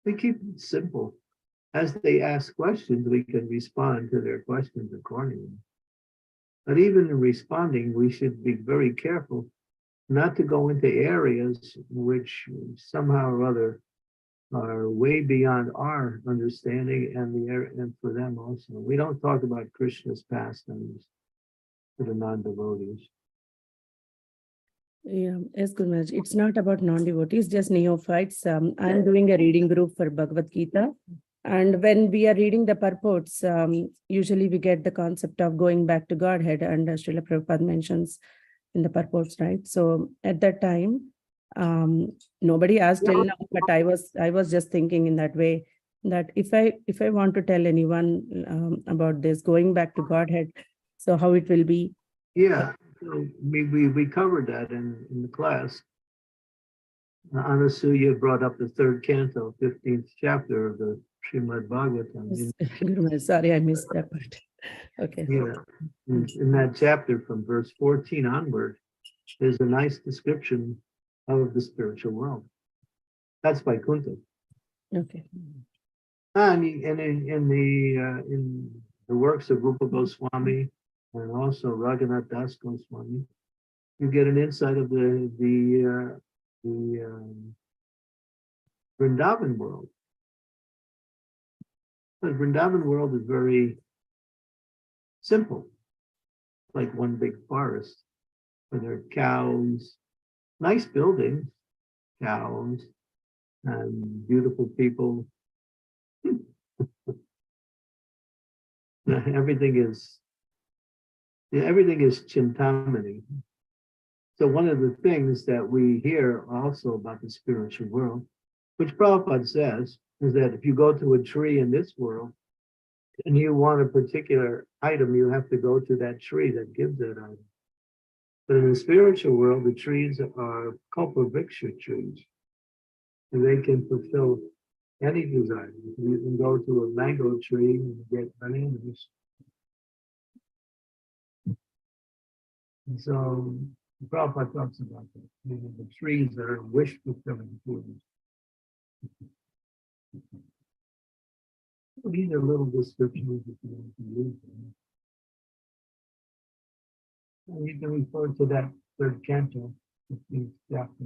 We keep it simple. As they ask questions, we can respond to their questions accordingly. But even in responding, we should be very careful not to go into areas which somehow or other are way beyond our understanding and for them also. We don't talk about Krishna's pastimes to the non-devotees. Yeah, yes, Guru Maharaj. It's not about non-devotees, just neophytes. I'm doing a reading group for Bhagavad Gita. And when we are reading the purports, usually we get the concept of going back to Godhead, and Srila Prabhupada mentions in the purports, right? So at that time, nobody asked till now, but I was just thinking in that way that if I want to tell anyone about this going back to Godhead, so how it will be? Yeah, so we covered that in the class. Anasuya brought up the third canto, 15th chapter of the Srimad Bhagavatam. Yes, Guru Maharaj, sorry, I missed that part. Okay. Yeah, in that chapter from verse 14 onward, there's a nice description of the spiritual world. That's by Kunta. Okay. And in the works of Rupa Goswami and also Raghunath Das Goswami, you get an insight of the Vrindavan world. The Vrindavan world is very simple, like one big forest, where there are cows, nice buildings, cows, and beautiful people. Everything is Chintamani. So one of the things that we hear also about the spiritual world, which Prabhupada says, is that if you go to a tree in this world and you want a particular item, you have to go to that tree that gives that item. But in the spiritual world, the trees are Kalpavriksha trees, and they can fulfill any desire. You can go to a mango tree and get bananas, And so Prabhupada talks about that. The trees that are wish fulfilling trees. These are little descriptions if you want to use them. And you can refer to that third canto, 15th chapter,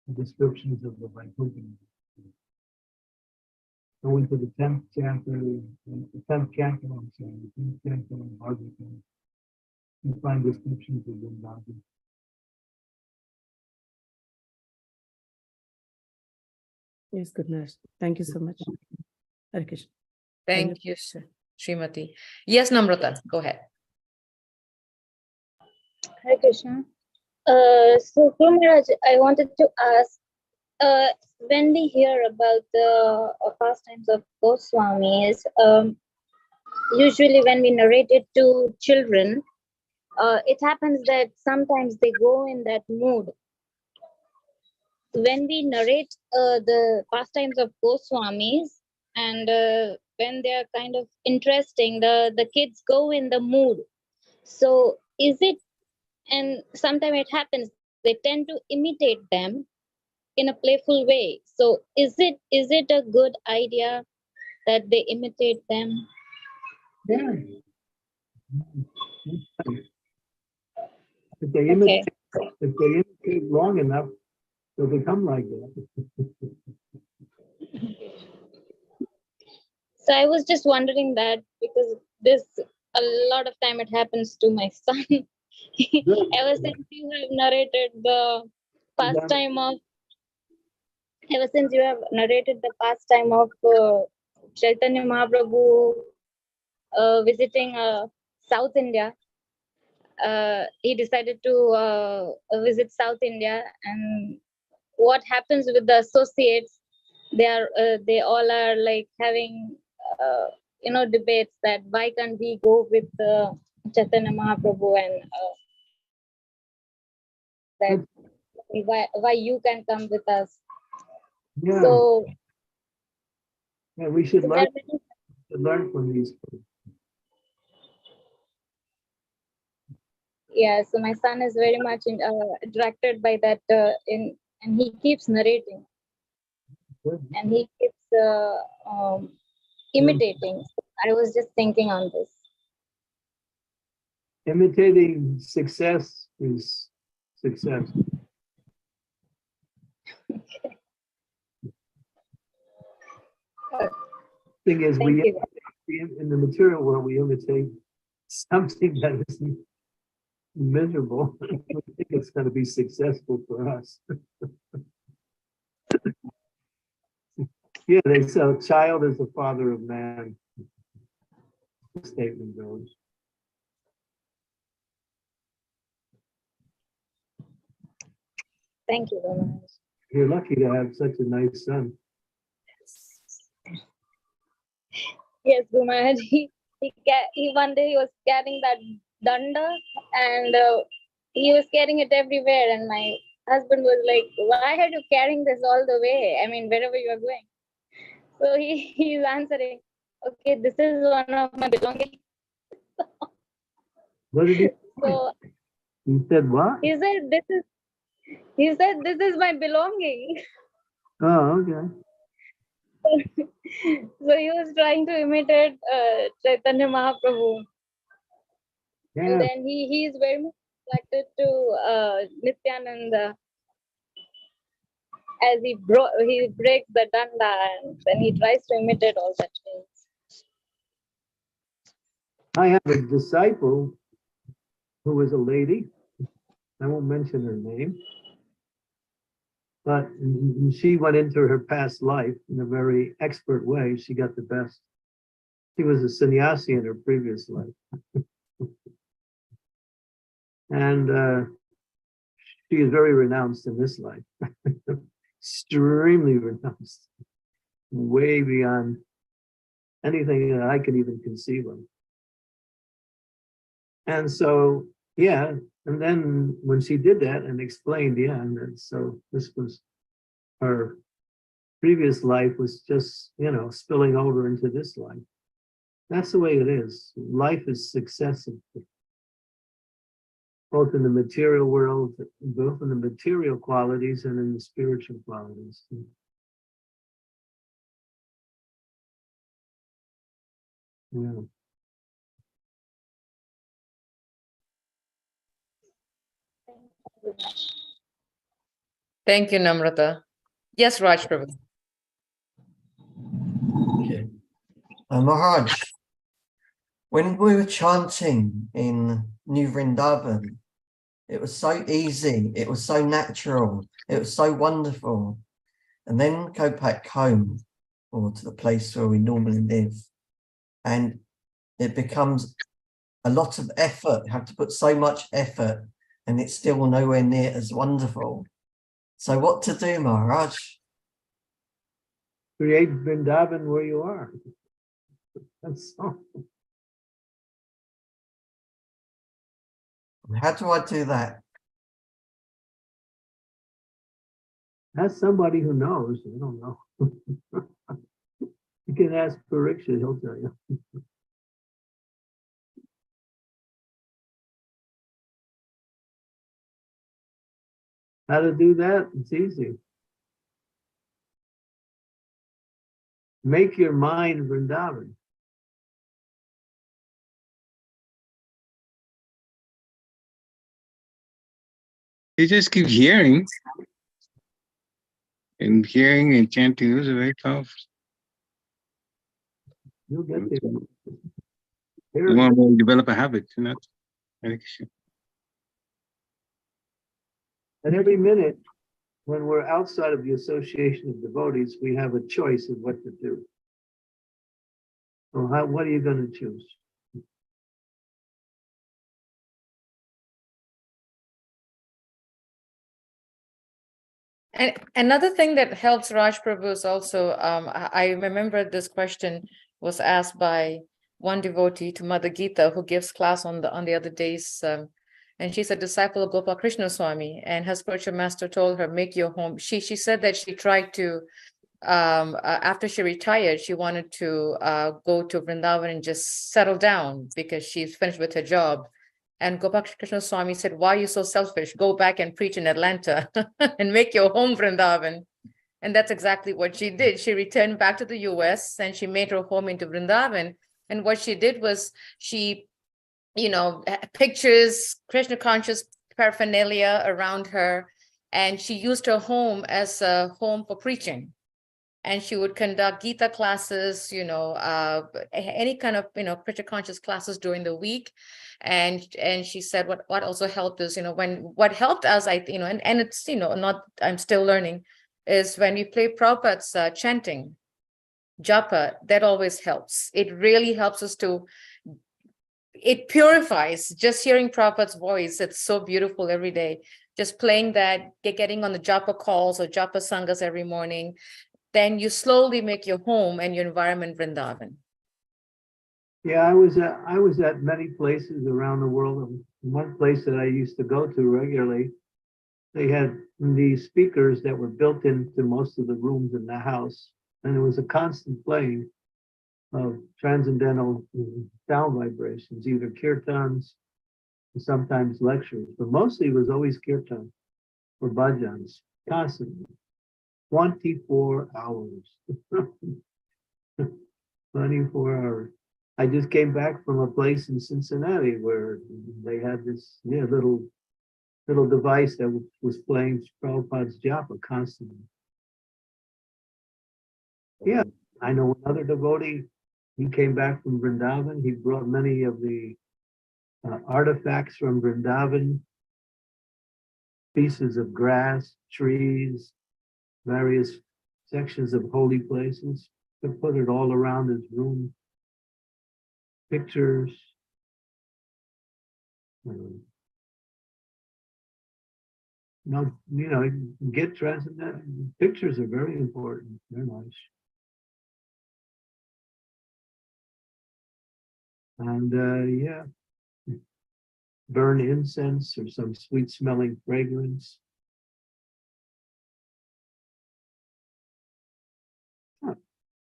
the descriptions of the Vaikuntha. Go into the 10th chapter, the 10th canto, I'm sorry, the 10th canto and Bhagavatam. You find descriptions of Vrindavan. Yes, goodness. Thank you so much. Hare Krishna. Thank you, sir. Srimati. Yes, Namrata, go ahead. Hare Krishna. So Guru Maharaj, I wanted to ask, when we hear about the pastimes of Goswamis, usually when we narrate it to children, it happens that sometimes they go in that mood. When we narrate the pastimes of Goswamis, and when they are kind of interesting, the kids go in the mood. So is it, and sometimes it happens, they tend to imitate them in a playful way. So is it a good idea that they imitate them? Yeah. If they Okay. imitate long enough, they'll become like that. So I was just wondering that, because this, a lot of time it happens to my son. Ever since you have narrated the pastime of, ever since you have narrated the pastime of Chaitanya Mahaprabhu visiting South India, he decided to visit South India, and what happens with the associates? They all are like having debates that why can't we go with Chaitanya Mahaprabhu, and that why you can come with us. Yeah, So yeah, we should so learn from these folks. yeah, so my son is very much attracted by that, and he keeps narrating, Good. and he keeps imitating. So I was just thinking on this. Imitating success is success. Thing is, Thank you. in the material world, we imitate something that is miserable. We think it's going to be successful for us. Yeah, they say, "A child is the father of man." The statement goes. Thank you very much. You're lucky to have such a nice son. Yes, Guru Maharaj, he one day he was carrying that danda, and he was carrying it everywhere, and my husband was like, why are you carrying this all the way? I mean, wherever you are going. So he's answering, okay, this is one of my belongings. What did he say? So He said what? he said, this is my belonging. Oh, okay. So he was trying to imitate Chaitanya Mahaprabhu. Yeah, And then he is very much attracted to Nityananda, as he breaks the danda, and then he tries to imitate all that things. I have a disciple who was a lady. I won't mention her name, but she went into her past life in a very expert way. She got the best. She was a sannyasi in her previous life. And she is very renounced in this life. Extremely renounced. Way beyond anything that I could even conceive of. And so, yeah, and then when she did that and explained, yeah, and then, so this was her previous life was just, spilling over into this life. That's the way it is. Life is successive. both in the material world, both in the material qualities and in the spiritual qualities. Yeah. Thank you, Namrata. Yes, Raj Prabhu. Okay. Maharaj, when we were chanting in New Vrindavan, it was so easy, it was so natural, it was so wonderful. And then go back home or to the place where we normally live, and it becomes a lot of effort. You have to put so much effort, and it's still nowhere near as wonderful. So what to do, Maharaj? Create Vrindavan where you are. That's all. How do I do that? Ask somebody who knows. I don't know. You can ask Pariksha, he'll tell you. How to do that? It's easy. Make your mind Vrindavan. You just keep hearing and hearing and chanting. Those are very powerful. You'll get there. You want to develop a habit, you know. And every minute, when we're outside of the association of devotees, we have a choice of what to do. So what are you going to choose? And another thing that helps Raj Prabhu is also, I remember this question was asked by one devotee to Mother Gita, who gives class on the other days, and she's a disciple of Gopal Krishna Swami, and her spiritual master told her, make your home. She said that she tried to, after she retired, she wanted to go to Vrindavan and just settle down because she's finished with her job. And Gopal Krishna Swami said, why are you so selfish? Go back and preach in Atlanta and make your home Vrindavan. And that's exactly what she did. She returned back to the US and she made her home into Vrindavan. And what she did was she, pictures, Krishna conscious paraphernalia around her. And she used her home as a home for preaching. And she would conduct Gita classes, any kind of, Krishna conscious classes during the week. And she said what also helped is, what helped us, and it's, not, I'm still learning, is when we play Prabhupada's chanting, japa, that always helps. It really helps us it purifies, just hearing Prabhupada's voice. It's so beautiful every day. Just playing that, getting on the japa calls or japa sanghas every morning. Then you slowly make your home and your environment Vrindavan. Yeah, I was at many places around the world. One place that I used to go to regularly, they had these speakers that were built into most of the rooms in the house, and there was a constant playing of transcendental sound vibrations, either kirtans, and sometimes lectures, but mostly it was always kirtan or bhajans, constantly. 24 hours. 24 hours. I just came back from a place in Cincinnati where they had this little device that was playing Prabhupada's japa constantly. Yeah, I know another devotee. He came back from Vrindavan. He brought many of the artifacts from Vrindavan, pieces of grass, trees, various sections of holy places, to put it all around his room. Pictures. Get transcendental. Pictures are very important. They're nice. And burn incense or some sweet smelling fragrance.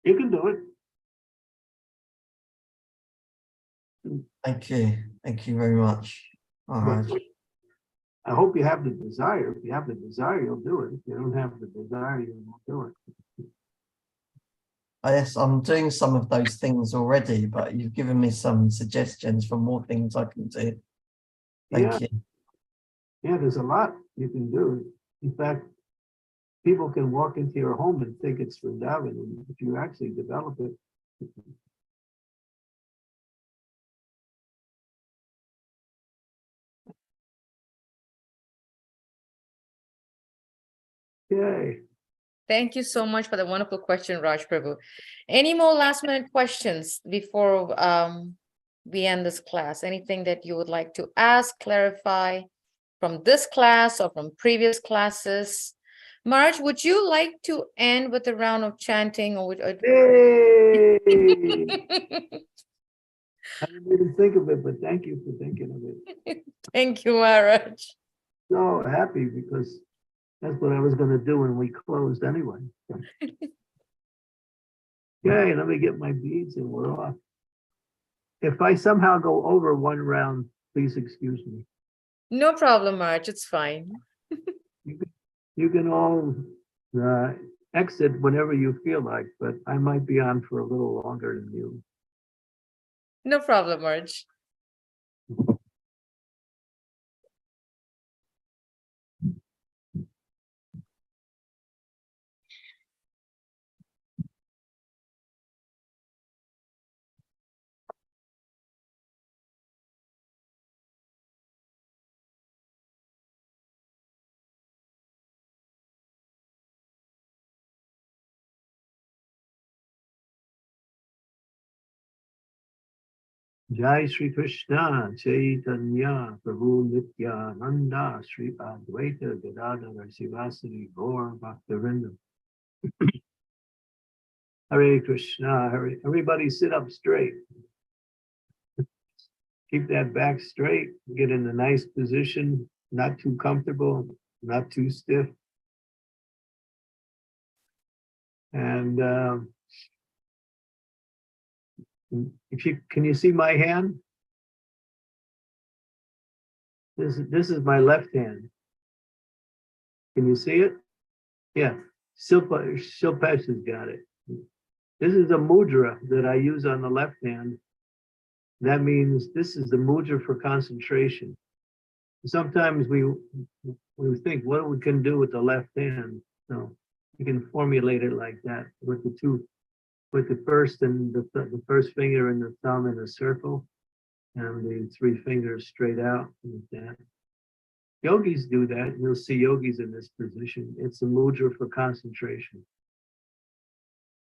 You can do it. Thank you very much, Maharaj. I hope you have the desire. If you have the desire, you'll do it. If you don't have the desire, you won't do it. Yes, I'm doing some of those things already, but you've given me some suggestions for more things I can do. Thank you. Yeah, there's a lot you can do. In fact, people can walk into your home and think it's Vrindavan, and if you actually develop it. Yay. Thank you so much for the wonderful question, Raj Prabhu. Any more last minute questions before we end this class? Anything that you would like to ask, clarify from this class or from previous classes? Marge, would you like to end with a round of chanting or would Yay. I didn't even think of it, but thank you for thinking of it. Thank you, Maharaj. So happy because that's what I was going to do when we closed anyway. Okay, let me get my beads and we're off. If I somehow go over one round, please excuse me. No problem, Marge. It's fine. You can all exit whenever you feel like, but I might be on for a little longer than you. No problem, Marge. Jai Shri Krishna Chaitanya Prabhu Nityananda Shri Advaita Gadadhara Sivasadi Gaur Bhaktivinoda. Hare Krishna, Hare. Everybody sit up straight. Keep that back straight. Get in a nice position, not too comfortable, not too stiff. And if you can you see my hand? This is my left hand. Can you see it? Yeah, Shilpesh has got it. This is a mudra that I use on the left hand. That means this is the mudra for concentration. Sometimes we think what we can do with the left hand. No, you can formulate it like that with the first and the first finger and the thumb in a circle, and the three fingers straight out like that. Yogis do that. You'll see yogis in this position. It's a mudra for concentration.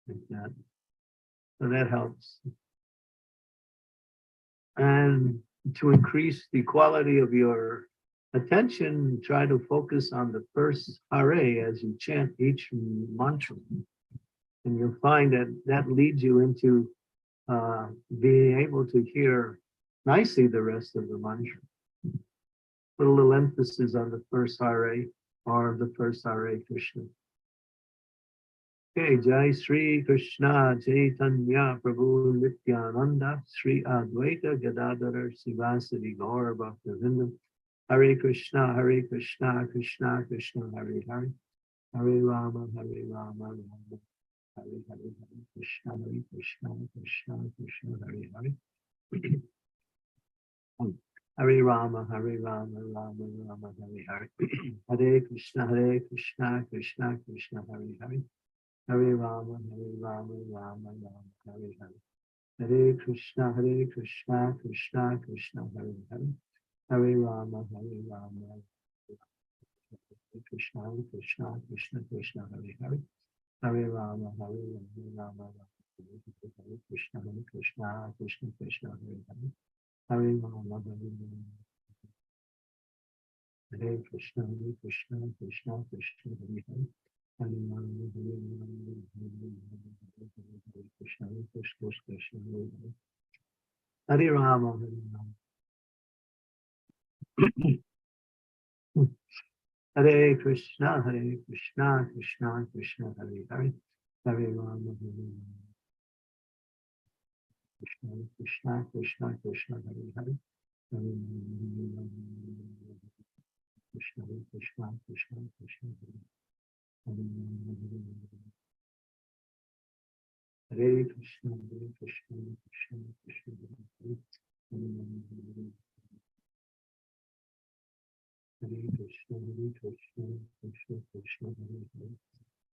Like that. So that helps. And to increase the quality of your attention, try to focus on the first Hare as you chant each mantra. And you'll find that that leads you into being able to hear nicely the rest of the mantra. Put a little emphasis on the first Hare or the first Hare Krishna. Okay, Jai Sri Krishna Chaitanya Prabhu Nityananda Sri Advaita Gadadhara Sivasadi Gaur Bhaktivinoda. Hare Krishna, Krishna Krishna, Hare Hare. Hare Rama, Rama Rama. Hare Hare, Krishna, Krishna Krishna, Hare Hare. Hare Rama, Rama Rama, Hare Hare. Hare Krishna, Krishna Krishna, Hare Hare. Hare Rama, Rama Rama, Hare Hare. Hare Krishna, Krishna Krishna, Hare Hare. Hare Rama, Rama. Krishna, Krishna Krishna, Hare Hare. Hare Rama, Rama. Hare Krishna, Krishna Krishna, Hare Hare. Hare Rama, Hare Krishna, Krishna Krishna, Hare Hare. Hare Rama, Krishna Krishna, Hare Hare. Hare Rama, Hare Krishna, Krishna Krishna, Hare Hare. Hare Rama, Krishna Krishna, Hare Hare. Hare Krishna, Hare Krishna, Krishna Krishna, Hare Hare Krishna, Hare Krishna, Krishna Krishna, Hare Hare Krishna, Hare Krishna, Krishna Krishna, Hare Hare.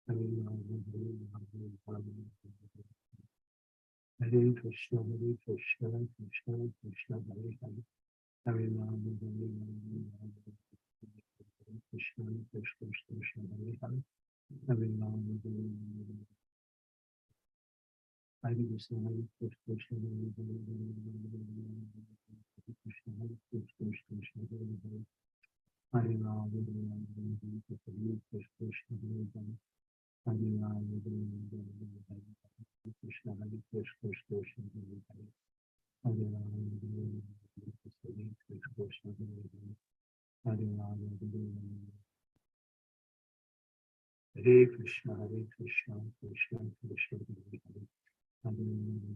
Hare Rama, Hare Rama, Hare Krishna, Hare Krishna, Krishna Krishna, Hare Hare. Hare Rama, Hare Rama, Krishna Krishna, Krishna Hare Hare. Hare Rama, Hare Rama, Hare Krishna, Hare Krishna, Hare Krishna, Hare Krishna, Krishna Hare Hare. Hare Rama, Hare Rama, Hare Krishna, Hare Rama. Hare Rama, Hare Rama, Hare Krishna, Hare Krishna, Krishna Hare Hare. Hare Rama, Hare Rama, Hare Krishna, Hare Rama. Hare Rama, Hare Krishna, Hare Krishna, Krishna Krishna, Hare Hare. Hare Rama,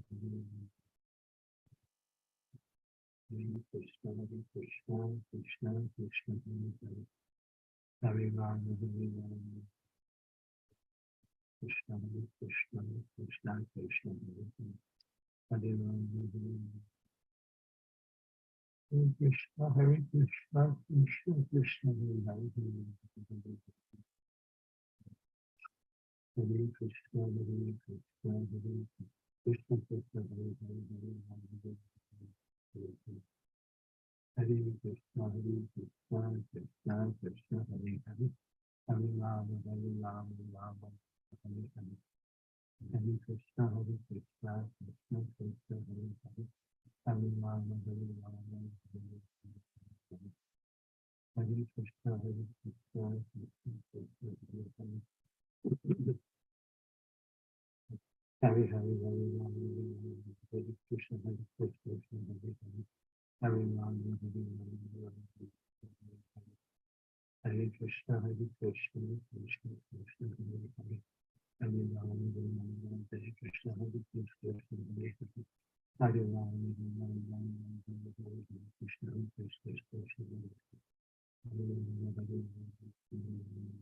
Hare Krishna, Hare Krishna, Krishna Krishna, Hare Hare. Hare Rama, Hare Rama, Krishna, Hare Krishna, Krishna Krishna, Hare Hare. Hare Rama, Hare Krishna, Hare Krishna, Krishna Krishna, Hare Hare. Hare Krishna, Hare Krishna, Hare Krishna Krishna, Hare Hare, Hare Rama, Hare Rama. Hare Krishna, Hare Krishna, Krishna Krishna, Hare Hare. Hare Rama, Hare Rama, Rama Hare Hare. Hare Krishna, Hare Krishna, Krishna Krishna, Hare Hare. Hare Rama, Hare Rama, Hare Hare. Hare Krishna, Hare Krishna, Krishna Krishna, Hare Hare. Hare Hare, Hare Rama, Hare Krishna, Hare Krishna, Hare Hare. Hare Rama, Hare Rama, Hare Krishna, Hare Krishna, Krishna Krishna, Hare Hare. Hare Rama, Hare Rama, Hare Krishna, Hare Krishna, Hare Hare. Hare Rama, Hare Rama, Hare Krishna, Hare Krishna, Hare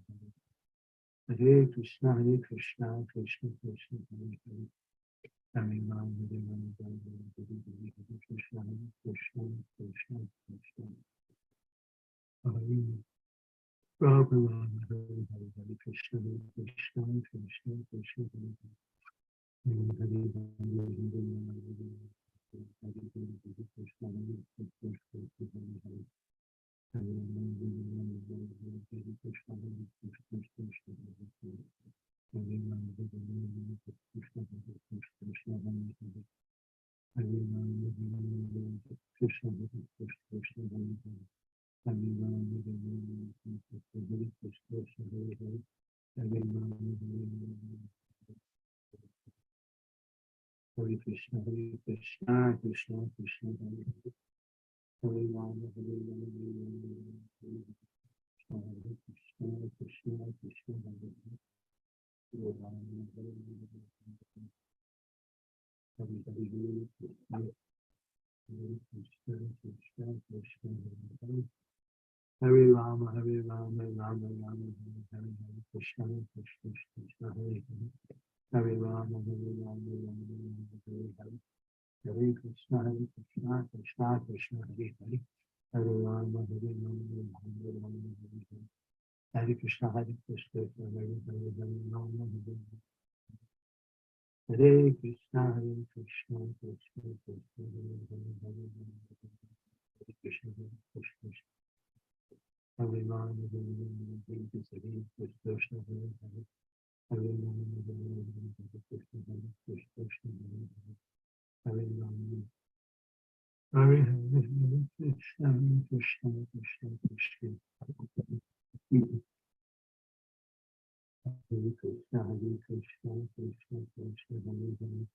Hare. Hare Krishna, Hare Krishna, Krishna Krishna, Hare Hare. Hare Rama, Hare Rama, Hare Krishna, Hare Krishna, Krishna Krishna. Hare Rama, Hare Hare, Hare Krishna, Hare Krishna, Krishna Krishna, Hare Hare. Hare Rama, Hare Rama, Hare Krishna, Hare Krishna, Hare Hare. Hare Rama, Hare Rama, Hare Krishna, Hare Krishna, Krishna Hare Hare. Hare Rama, Hare Rama, Hare Krishna, Hare Krishna, Hare Hare. Hare Rama, Hare Rama, Hare Krishna, Hare Krishna, Hare Hare. Hare Rama, Hare Rama, Hare Krishna, Hare Hare. Hare Rama, Hare Krishna, Hare Krishna, Krishna Krishna, Hare Hare. Hare Rama, Hare Rama, Hare Krishna, Krishna Krishna, Hare Hare. Hare Rama, Hare Rama, Hare Krishna, Krishna Krishna, Krishna Hare Hare. Hare Rama, Hare Rama, Rama Rama, Hare Hare, Krishna Krishna, Krishna Hare Hare. Hare Rama, Hare Rama, Rama Rama, Hare Hare. Hare Krishna, Hare Krishna, Krishna Krishna, Hare Hare. Hare Rama, Hare Rama, Rama Rama, Hare Hare. Hare Krishna, Hare Krishna, Hare Hare, Hare Rama, Hare Hare. Hare Krishna, Hare Krishna, Krishna Krishna, Hare Hare, Hare Rama, Hare Krishna, Hare Krishna. Hare Rama, Hare Rama, Hare Krishna, Hare Hare. Hare Rama, Hare Rama, Hare Krishna, Hare Krishna, Hare Hare. Hare Rama, Hare Hare, Hare Krishna, Hare Krishna, Krishna Krishna. Hare Krishna, Hare Krishna, Krishna Krishna, Hare Hare.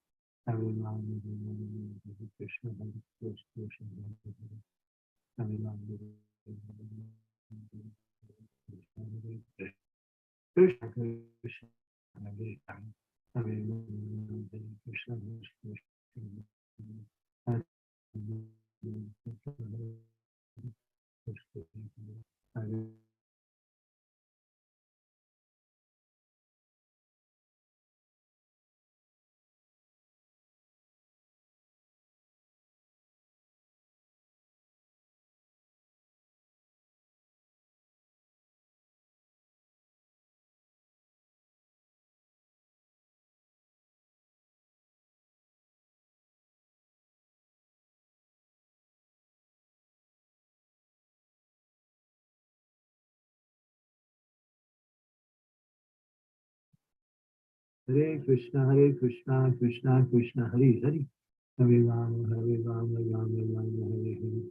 Hare Rama, Hare Rama, Hare Krishna, Hare Krishna, Hare Hare. Hare Rama, Hare Rama, Hare Krishna, Krishna Hare Hare. Hare Rama, Hare Krishna, Hare Krishna, Hare Hare. Hare Hare Krishna, Krishna Krishna, Hare Hare. Hare Rama, Rama Rama, Hare Hare.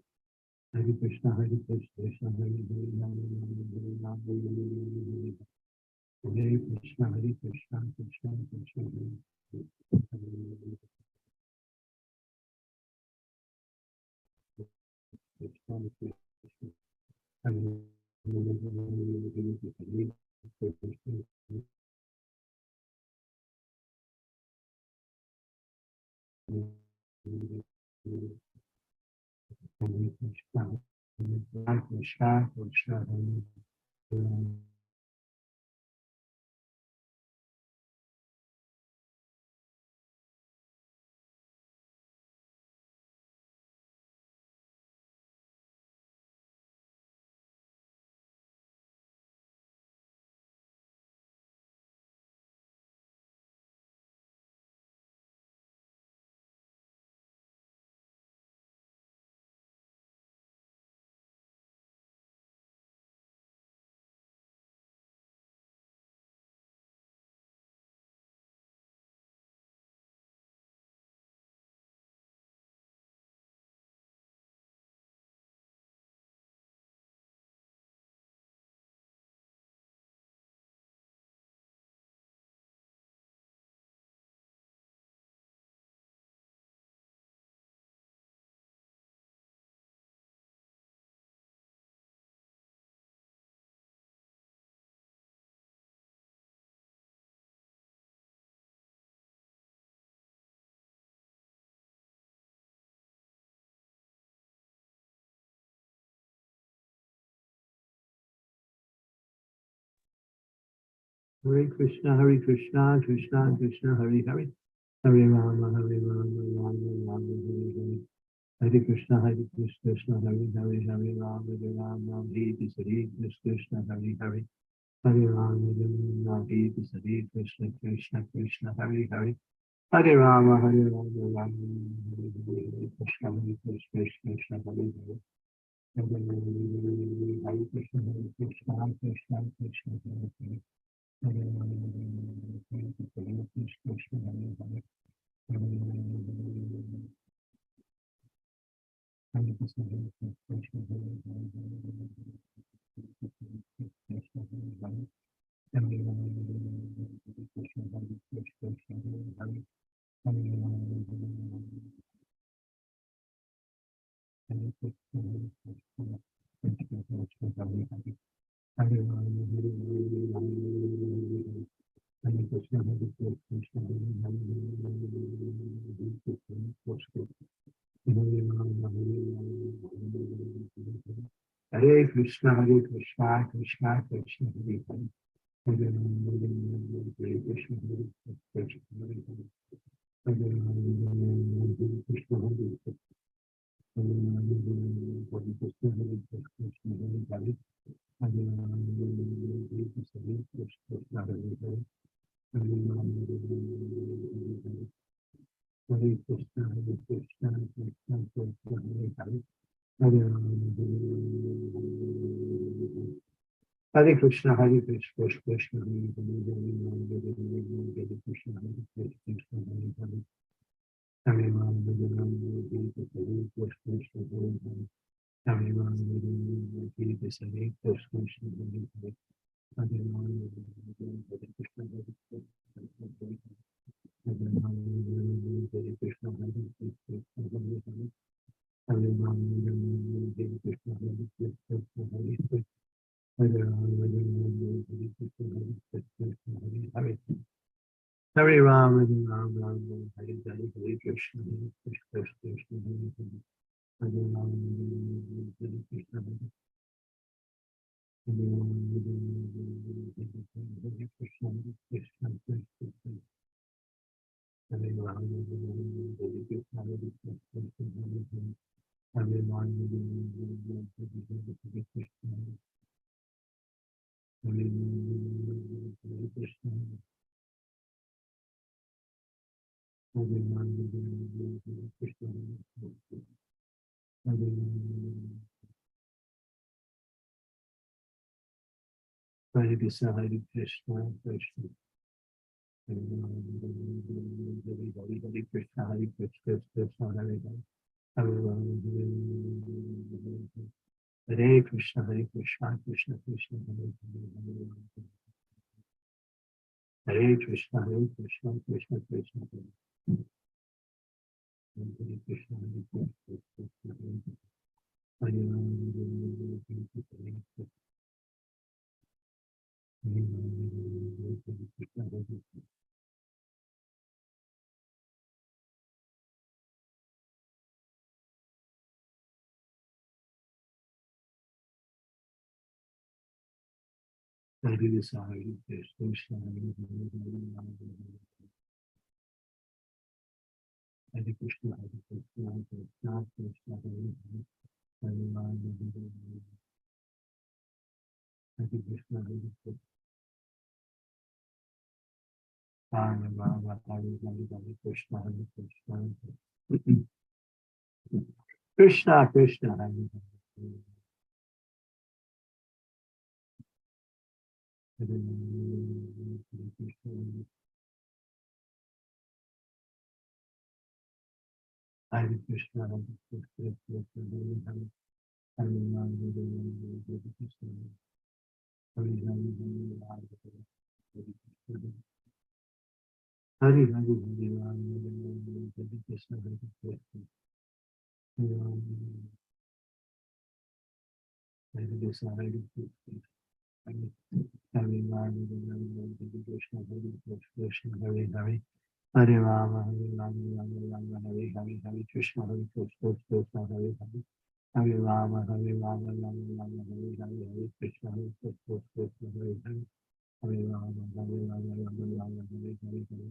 Hare Krishna, Krishna, Hare Hare, Rama Rama, Hare Hare. Hare Krishna, Krishna Krishna, Hare Hare. Krishna Krishna, Hare Krishna, Krishna, Hare Krishna, Krishna Krishna, Hare Hare. Hare Rama, Rama Rama, Hare Hare. Hare Krishna, Krishna, Hare Hare, Hare Rama, Hare Krishna, Hare Hare. Hare Rama, Hare Krishna, Krishna Krishna, Hare Hare. Hare Rama, Rama, Hare Krishna, Krishna, Hare Hare. Hare Krishna, Krishna Krishna, Hare Hare. Hare Rama, Hare Krishna, Hare Hare. Hare Krishna, Krishna, Hare Hare. Hare Rama, Krishna, Krishna, Hare Hare. Hare Rama, Hare Krishna, Krishna Krishna, Hare Hare. Hare Rama, Hare Krishna, Krishna, Hare Hare. Hare Krishna, Krishna Krishna, Hare Hare. Hare Rama, Hare Krishna, Krishna, Hare Hare. Hare Rama, Hare Krishna, Hare Krishna, Hare Hare. Hare Rama, Hare Krishna, Krishna, Hare Hare. Hare Rama, Hare Krishna, Krishna, Hare Hare. Hare Rama, Hare Krishna, Krishna, Hare Hare, Hare Krishna, Hare Hare. Hare Rama, Hare Krishna, Hare Hare. Hare Rama, Hare Krishna, Krishna, Hare Hare. Hare Rama, Hare Krishna, Hare Hare. Hare Rama, Hare Krishna, Hare Hare. Hare Rama, Hare Krishna, Hare Hare. Hare Rama, Hare Krishna, Hare Hare. Hare Rama, Hare Hare, Hare Krishna, Krishna Krishna, Hare Hare. Hare Rama, Hare Krishna, Hare Rama, Hare Krishna, Krishna Krishna. Hare Rama, Hare Krishna, Krishna Hare Hare. Hare Rama, Hare Krishna, Hare Krishna. Hare Krishna, Hare Krishna, Krishna Krishna. Hare Krishna, Hare Krishna, Krishna Hare Hare, Hare Rama, Hare Krishna, Hare Krishna, Krishna Krishna, Hare Hare, Hare Krishna, Hare Krishna, Krishna Krishna, Hare Krishna, Hare Krishna, Hare Rama, Hare Krishna, Hare Krishna, Hare Krishna, Hare Krishna, Krishna Krishna, Hare Hare, Hare Rama, Hare Krishna, Hare Krishna, Hare Rama, Hare Krishna, Hare Krishna, Krishna Krishna, Hare Hare, Hare Krishna, Hare Krishna, Hare Krishna, Hare Hare, Hare Rama, Hare Krishna, Hare Hare, Hare Hare, Hare Rama, Hare Krishna, Hare Krishna, Hare Rama, Hare Krishna, Hare Krishna, Hare Rama, Hare Krishna, Hare Krishna, Hare Hare, Hare Rama, Hare Hare, Hare Krishna, Hare Krishna, Krishna Hare Hare, Hare Rama, Hare Hare, Hare Krishna, Hare Krishna, Krishna Hare Hare, Hare Rama, Hare Hare, Hare Krishna, Hare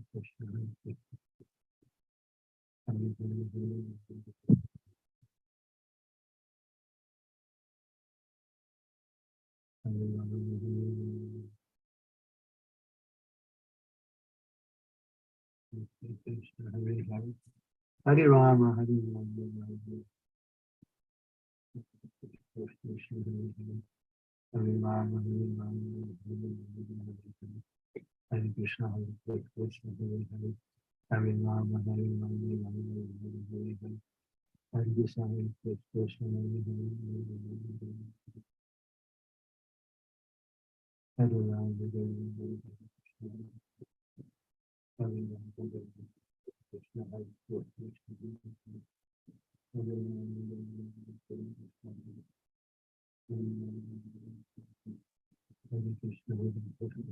Krishna, Hare Hare, Hare Rama, Hare Krishna, Hare Hare, Hare Rama, Hare Hare, Krishna, Hare Hare, Hare Rama, Hare Hare, Hare Krishna, Hare Krishna, Hare Hare, Hare Rama, Hare Hare, Hare Krishna, Hare Krishna, Hare Hare, Hare Rama, Hare Krishna, Hare Krishna, Hare Krishna, Hare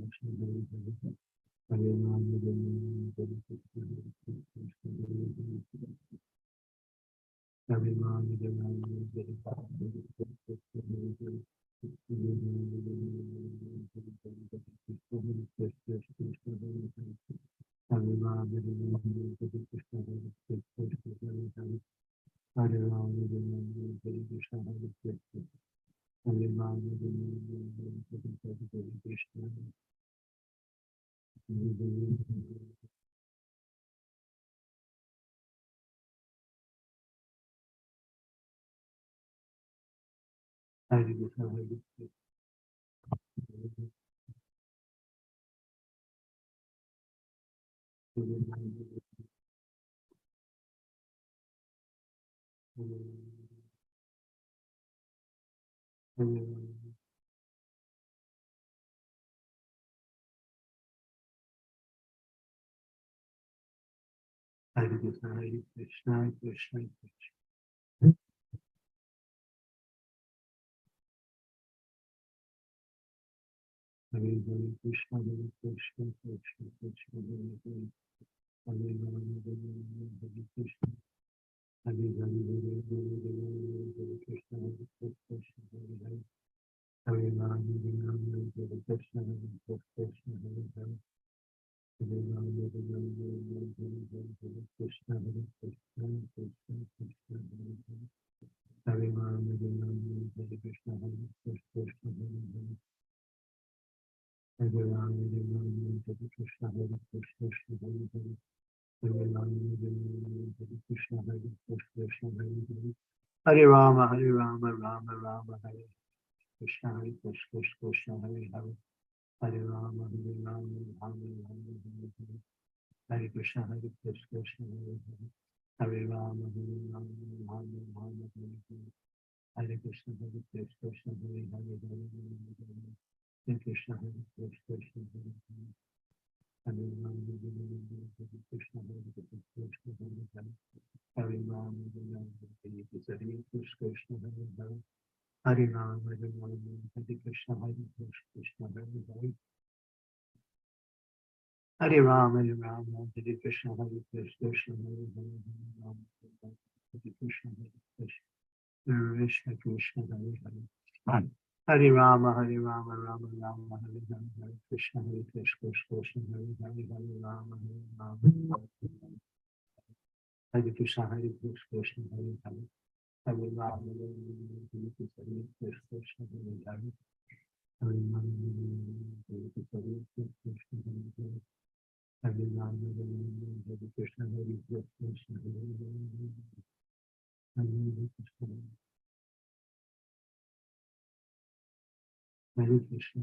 Krishna, Hare Krishna, Hare Rama, Hare Krishna, Krishna Krishna. Hare Hare Krishna, Hare Krishna, Krishna Krishna, Hare Hare, Hare Rama, Hare Krishna, Hare Hare, Hare Krishna, Hare Krishna, Hare Hare, Hare Rama, Hare Krishna, Hare Krishna, Hare Hare, Hare Rama, Hare Krishna, Hare Krishna, Krishna Krishna, Hare Hare, Hare Rama, Hare Krishna, Hare Krishna, Hare Hare, Hare Rama, Hare Krishna, Hare Krishna, Hare Hare, Hare Rama, Hare Krishna, Hare Krishna, Hare Hare, Hare Rama, Hare Rama, Rama Rama, Hare Krishna, Hare Krishna, Krishna Hare Hare, Hare Rama, Hare Krishna, Krishna, Hare Rama, Hare Krishna, Krishna, Hare Krishna, Krishna, Hare Rama, Hare Krishna, Hare Rama, Hare Krishna, Hare Rama, Hare Krishna, Krishna, Hare Rama, Hare Krishna, Krishna, Hare Krishna, Krishna, Krishna, Hare Hare Rama, Rama, Rama, Hare Hare, Hare Krishna, Krishna, Hare Hare, Hare Rama, Hare Krishna, Krishna, Hare Hare, Hare Rama, Hare Krishna, Krishna, Hare Hare, Hare Rama, Hare Krishna, Krishna, Hare Hare, Hare Rama, Hare Krishna, Krishna, Hare Hare, Hare Krishna. Hare Krishna,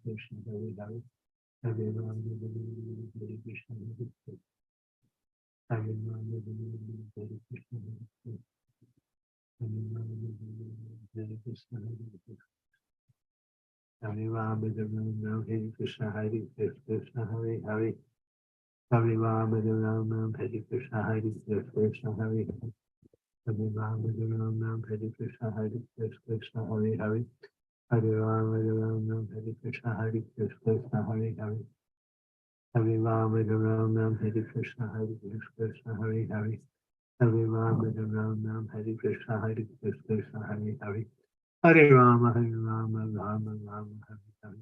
Krishna, Hare Hare, Hare Rama, Hare Krishna, Hare Rama, Hare Krishna, Hare Rama, Hare Krishna, Hare Rama, Hare Krishna, Hare Krishna, Hare Hare, Hare Rama, Hare Krishna, Hare Krishna, Hare Hare, Hare Rama, Hare Krishna, Hare Krishna, Hare Hare, Hare Rama, Hare Krishna, Hare Krishna, Hare Hare, Hare Rama, Hare Krishna, Hare Krishna, Hare Hare, Hare Rama, Hare Krishna, Hare Krishna, Hare Hare, Hare Rama, Rama, Rama, Hare Hare,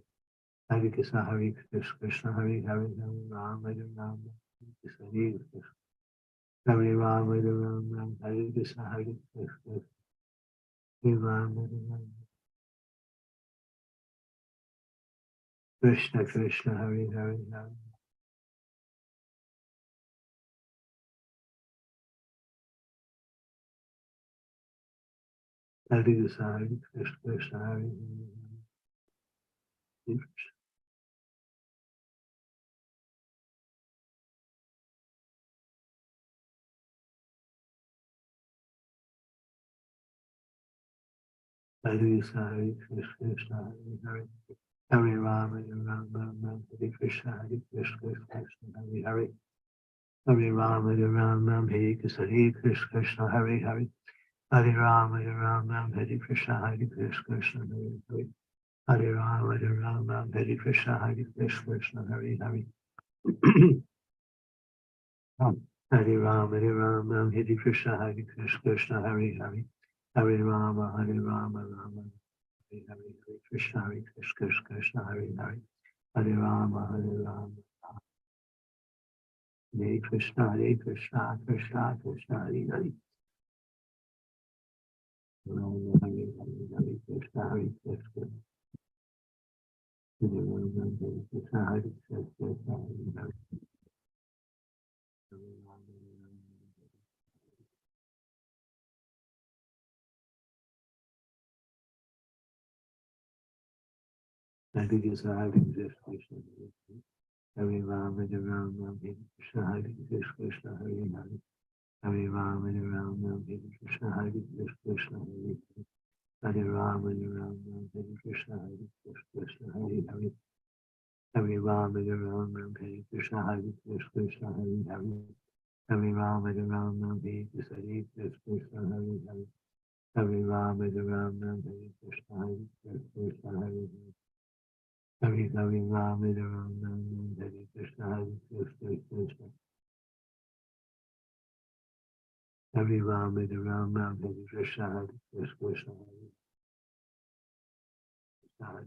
Hare Krishna, Hare Krishna, Hare Hare, Hare Rama, Krishna, Hare Krishna, Hare Rama, Hare Krishna, Hare Krishna, Hare Rama, Krishna, Krishna, Hare Hare, Hare Krishna, Hare Krishna, Hare Hare, Hare Krishna, Hare Krishna, Hare Hare, Hare Rama, Hare Krishna, Hare Krishna, Hare Hare, Hare Rama, Hare Krishna, Hare Hare, Hare Rama, Hare Krishna, Hare Krishna, Hare Hare, Hare Rama, Hare Krishna, Hare Krishna, Hare Hare, Hare Rama, Hare Krishna, Hare Krishna, Hare Hare, Hare Rama, Rama, Hare Hare, Hare Krishna, Krishna, Hare Hare, Hare Rama, Hare Krishna, Krishna, Krishna, Hare Hare, Hare Rama, Hare Krishna, Krishna, Hare Rama, Hare Krishna, Hare Hare, Hare Krishna, Hare Krishna, Hare Rama, Hare Krishna, Hare Krishna, Hare Hare, Hare Rama, Hare Krishna, Hare Krishna, Hare Rama, Hare Krishna, Hare Krishna, Hare Hare, Hare Rama, Hare Krishna, Hare Krishna, Hare Hare, Hare Rama, Hare Krishna, Hare Krishna, Hare Hare, Hare Rama, Hare Krishna, Hare Krishna, Hare Hare,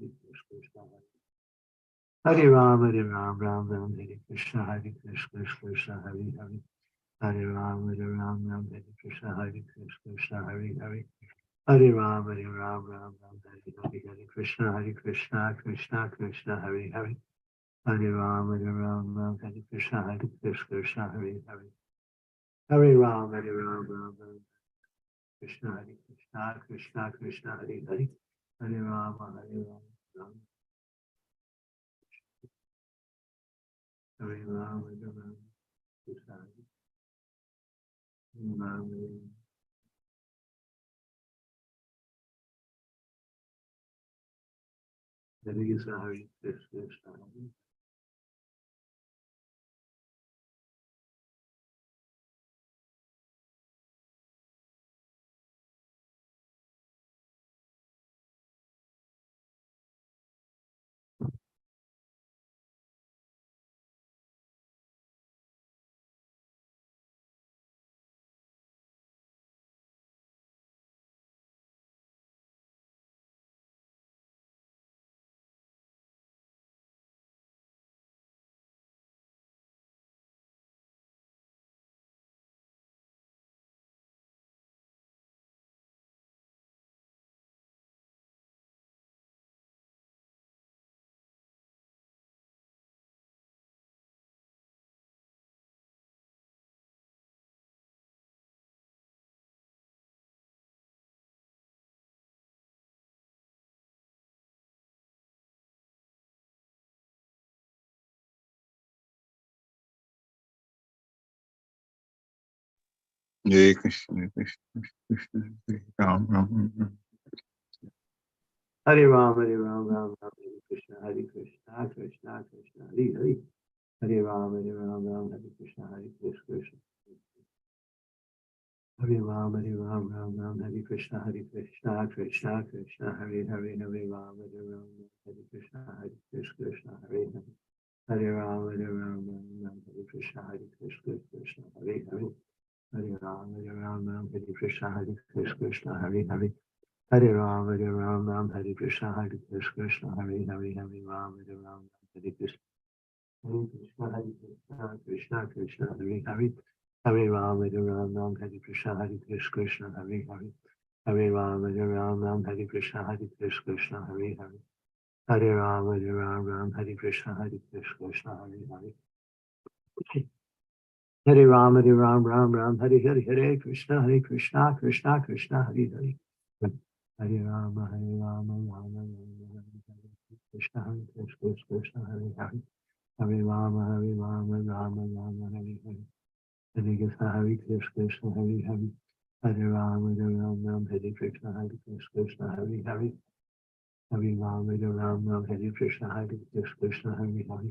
Hare Rama, Hare Krishna, Hare Krishna, Hare Rama, Hare Krishna, Hare Krishna, Hare Krishna, Hare Rama, Hare Krishna, Hare Krishna, Hare Hare, Hare Rama, Hare Krishna, Hare Krishna, Hare Hare, Hare Rama, Hare Krishna, Krishna, Krishna, Hare Hare, Hare Rama, Hare Krishna, Krishna, Hare Hare, Hare Rama, Hare Krishna, Krishna, Krishna, Hare Hare, Hare Rama, Hare Rama. Hare Ram, Hare Ram, Krishna Hare Ram, Hare Krishna, Hare Krishna. Hare Krishna, Krishna, Krishna, Hare Ram, Ram, Ram. Hare Ram, Hare Ram, Ram Ram, Hare Krishna, Krishna Krishna, Hare Hare. Hare Ram, Hare Ram, Ram Hare Krishna, Krishna. Hare Ram, Hare Ram, Ram Ram, Hare Krishna, Krishna Krishna, Hare Hare. Hare Ram, Hare Ram, Hare Krishna, Krishna, Hare Hare. Hare Ram, Hare Ram, Ram Hare Krishna, Krishna, Hare Hare. Hare Ram, Hare Ram, Ram Hare Krishna, Krishna, Hare Hare. Hare Ram, Hare Ram, Ram Hare Krishna, Krishna, Hare Hare. Hare Ram, Hare Ram, Hare Krishna. Hare Krishna, Krishna Krishna, Hare Hare. Hare Ram, Hare Ram, Ram Hare Krishna, Krishna, Hare Hare. Hare Ram, Hare Ram, Ram Hare Krishna, Krishna, Hare Hare. Hare Ram, Hare Ram, Ram Hare Krishna, Krishna, Hare Hare. Hare Ram, Hare Ram, Ram Ram, Hare Hare. Hare Krishna, Krishna Krishna, Hare Hare. Hare Ram, Hare Ram, Ram Ram, Hare Krishna, Krishna, Hare Hare. Hare Ram, Hare Ram, Ram Ram, Hare Hare. Hare Krishna, Krishna, Hare Hare. Hare Ram, Hare Ram, Ram Hare Krishna, Krishna, Hare Hare. Hare Ram, Hare Ram, Ram Hare Krishna, Krishna, Hare Hare.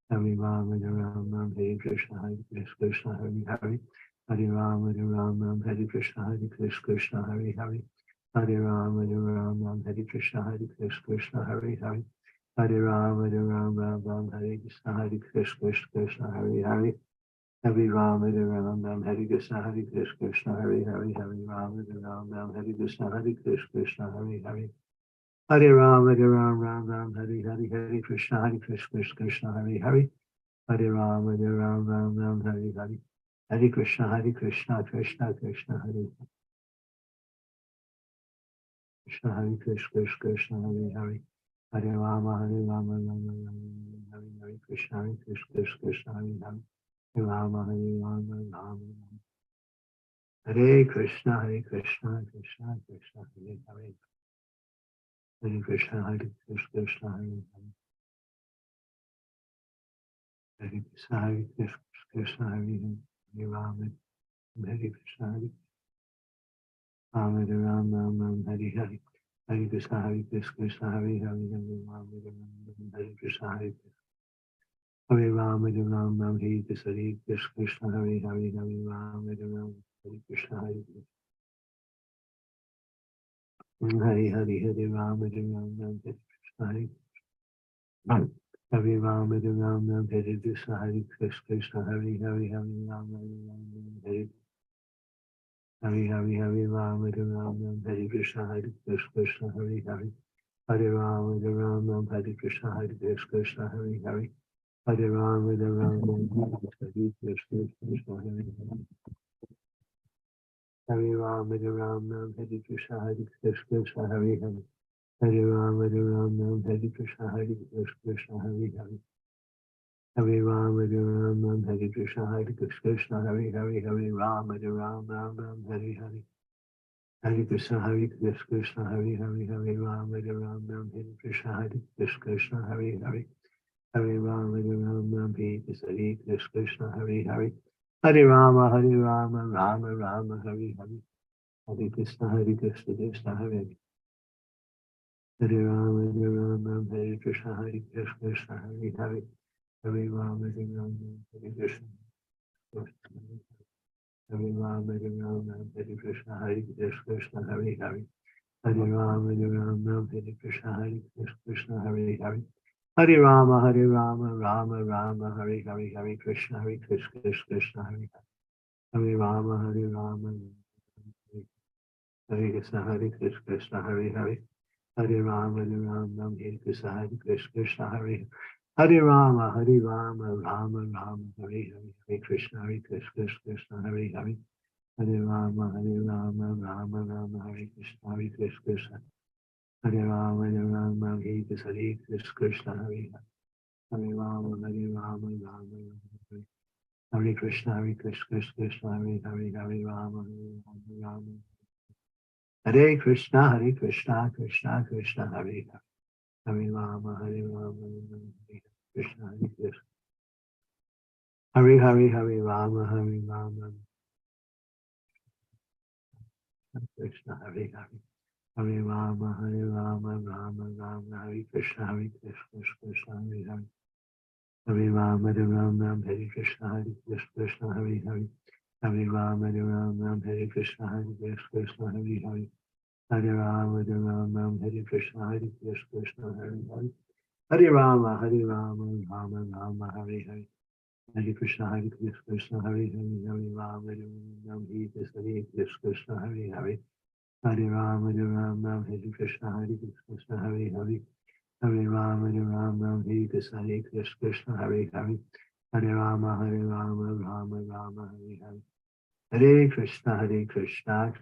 Hare Ram, Hare Ram, Ram Hare Krishna, Krishna, Hare Hare. Hare Ram, Hare Ram, Ram Hare Krishna, Krishna, Hare Hare. Hare Ram, Hare Ram, Ram Hare Krishna, Krishna, Hare Hare. Hare Ram, Hare Ram, Ram Hare Krishna, Krishna, Hare Hare. Hare Ram, Hare Ram, Ram Hare Krishna, Krishna, Hare Hare. Hare Ram, Hare Ram, Ram Hare Krishna, Krishna, Hare Hare. Hare Ram, Hare Ram, Ram Ram, Hare Hare, Hare Krishna, Krishna, Hare Hare. Hare Ram, Hare Ram, Ram Ram, Hare Hare. Hare Krishna, Krishna, Krishna, Hare Krishna, Hare Krishna, Hare Hare. Hare Rama, Hare Rama, Rama Rama, Hare Hare Krishna, Krishna, Hare Hare. Hare Rama, Hare Rama, Rama Rama. Hare Krishna, Krishna Krishna, Hare Hare. Hare Krishna, Krishna, Hare Hare. Hare Krishna, Krishna, Hare Hare. Hare Rama, Hare Krishna, Hare Ram, Ram Ram, Hare Hare. Hare Krishna, Krishna, Hare Hare. Hare Ram, Hare Krishna, Hare Ram, Hare Ram, Ram Hare Krishna, Krishna, Hare Hare. Hare Ram, Hare Ram, Hare Krishna, Hare Hare. Hare Ram, Hare Ram, Ram Hare Krishna, Hare Ram, Hare Ram, Ram Hare Krishna, Krishna, Hare Hare. Hare Ram, Hare Ram, Hare Hare Hare. Hare Ram, Hare Ram, Ram Hare Krishna, Krishna, Hare Hare. Hare Ram, Hare Ram, Ram Hare Krishna, Krishna, Hare Hare. Hare Ram, Hare Ram, Ram Hare Krishna, Hare Hare. Hare Ram, Hare Ram, Ram Hare Krishna, Krishna, Hare Hare. Hare Ram, Hare Ram, Ram Hare Krishna, Krishna, Hare Hare. Hare Ram, Hare Ram, Ram Hare Krishna, Krishna, Hare Hare. Hare Ram, Hare Ram, Ram Hare Hare. Hare Krishna, Krishna, Hare Hare. Hare Ram, Hare Ram, Ram Hare Krishna, Krishna, Hare Hare. Hare Rama, Peace, Hare Krishna, Hare Hare. Hare Rama, Rama Rama, Hare Hare. Hare Krishna, Krishna, Hare Hare. Hare Rama, Hare Krishna, Krishna, Hare Hare. Hare Rama, Hare Krishna, Hare Rama, Hare Krishna, Krishna, Hare Hare. Hare Rama, Hare Krishna, Krishna, Hare Hare. Hare Rama, Rama Rama, Hare Hare. Hare Krishna, Krishna, Hare Hare. Hare Rama, Hare Krishna, Krishna, Hare Hare. Hare Rama, Hare Krishna, Krishna, Hare Hare. Hare Rama, Rama Rama, Hare Hare. Hare Krishna, Krishna, Hare Hare. Hare Rama, Rama Rama, Hare Krishna, Krishna. Hare Rama, Hare Krishna, Krishna, Hare Hare. Hare Rama, Rama Hare. Hare Krishna, Krishna, Hare Hare. Hare Rama, Rama. Hare Krishna, Krishna, Krishna, Hare Hare. Hare Rama, Rama, Krishna, Krishna. Hare Hare, Hare Rama, Krishna, Hare Hare. Hare Rama, Rama, Hare Krishna, Krishna, Hare Hare. Hare Rama, Hare Krishna, Krishna, Hare Hare. Hare Rama, Hare Krishna, Krishna, Hare Hare. Hare Rama, Hare Krishna, Krishna, Hare Hare. Hare Rama, Rama, Hare Hare. Hare Krishna, Krishna, Hare Hare. Hare Rama, Hare Krishna, Hare Hare. Hare Rama, Hare Krishna, Krishna, Hare Hare. Hare Rama, Hare Krishna, Krishna, Hare Hare. Hare Rama, Rama, Hare Hare. Hare Krishna, Krishna,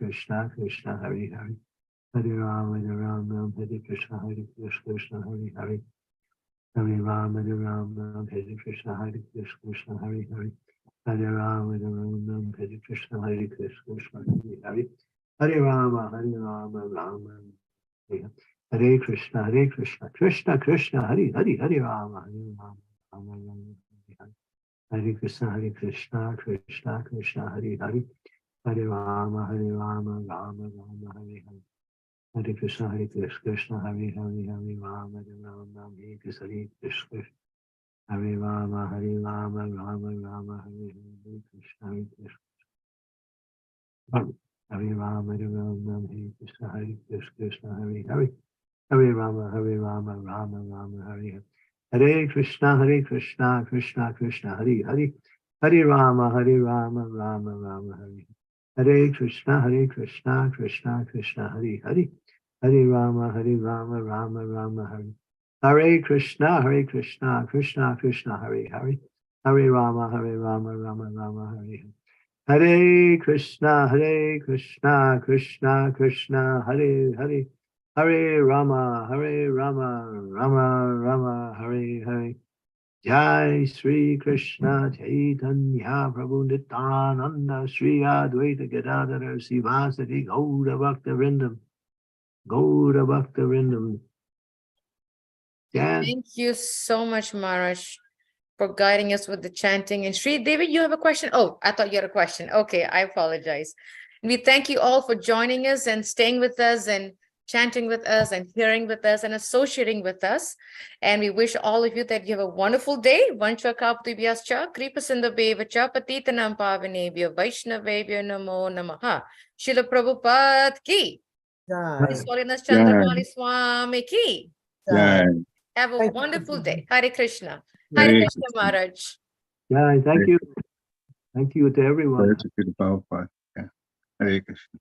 Krishna, Hare Hare. Hare Rama, Hare Krishna, Krishna, Hare Hare. Hare Rama, Hare Krishna, Krishna, Hare Hare. Hare Rama, Hare Krishna, Krishna, Hare Hare. Hare Rama, Rama, Hare Hare. Hare Krishna, Krishna, Krishna, Hare Hare. Hare Rama, Rama, Hare Hare. Hare Krishna, Krishna, Krishna, Hare Hare. Hare Rama, Rama, Rama, Hare Hare. Hare Krishna, Krishna, Hare Hare. Hare Rama, Rama, Hare Krishna, Krishna. Hare Rama, Rama, Rama, Hare Hare. Krishna, Krishna. Hare Rama, Rama, Hare Krishna, Krishna, Hare Hare. Hare Rama, Rama, Hare Hare. Hare Krishna, Krishna, Krishna, Hare Hare. Hare Rama, Rama, Rama, Hare Hare. Hare Krishna, Krishna, Krishna, Hare Hare. Hare Rama, Rama, Rama, Hare. Hare Krishna, Krishna, Krishna, Hare Hare. Hare Rama, Rama, Rama, Hare Hare. Hare Krishna, Krishna, Krishna, Hare Hare. Hare Rama, Rama, Rama, Hare Hare. Jai Sri Krishna Chaitanya Prabhu Nityananda Sri Advaita Gadadhara Sivasati Gaura Bhakta Vrindam. Gaura Bhakta Vrindam. Thank you so much, Maharaj, for guiding us with the chanting. And Sri David, you have a question? Oh, I thought you had a question. Okay, I apologize. We thank you all for joining us and staying with us and chanting with us and hearing with us and associating with us. And we wish all of you that you have a wonderful day. Vancha kaptibhyascha kripasindhabhevacha patitanam pavanebhyo vaishnavebhyo namo namaha. Srila Prabhupada ki. His Holiness Candramauli Swami ki. Jai. Have a wonderful day. Hare Krishna. Hare Hare Krishna Maharaj. Yeah, thank you. Thank you to everyone. Hare Krishna. Hare Krishna.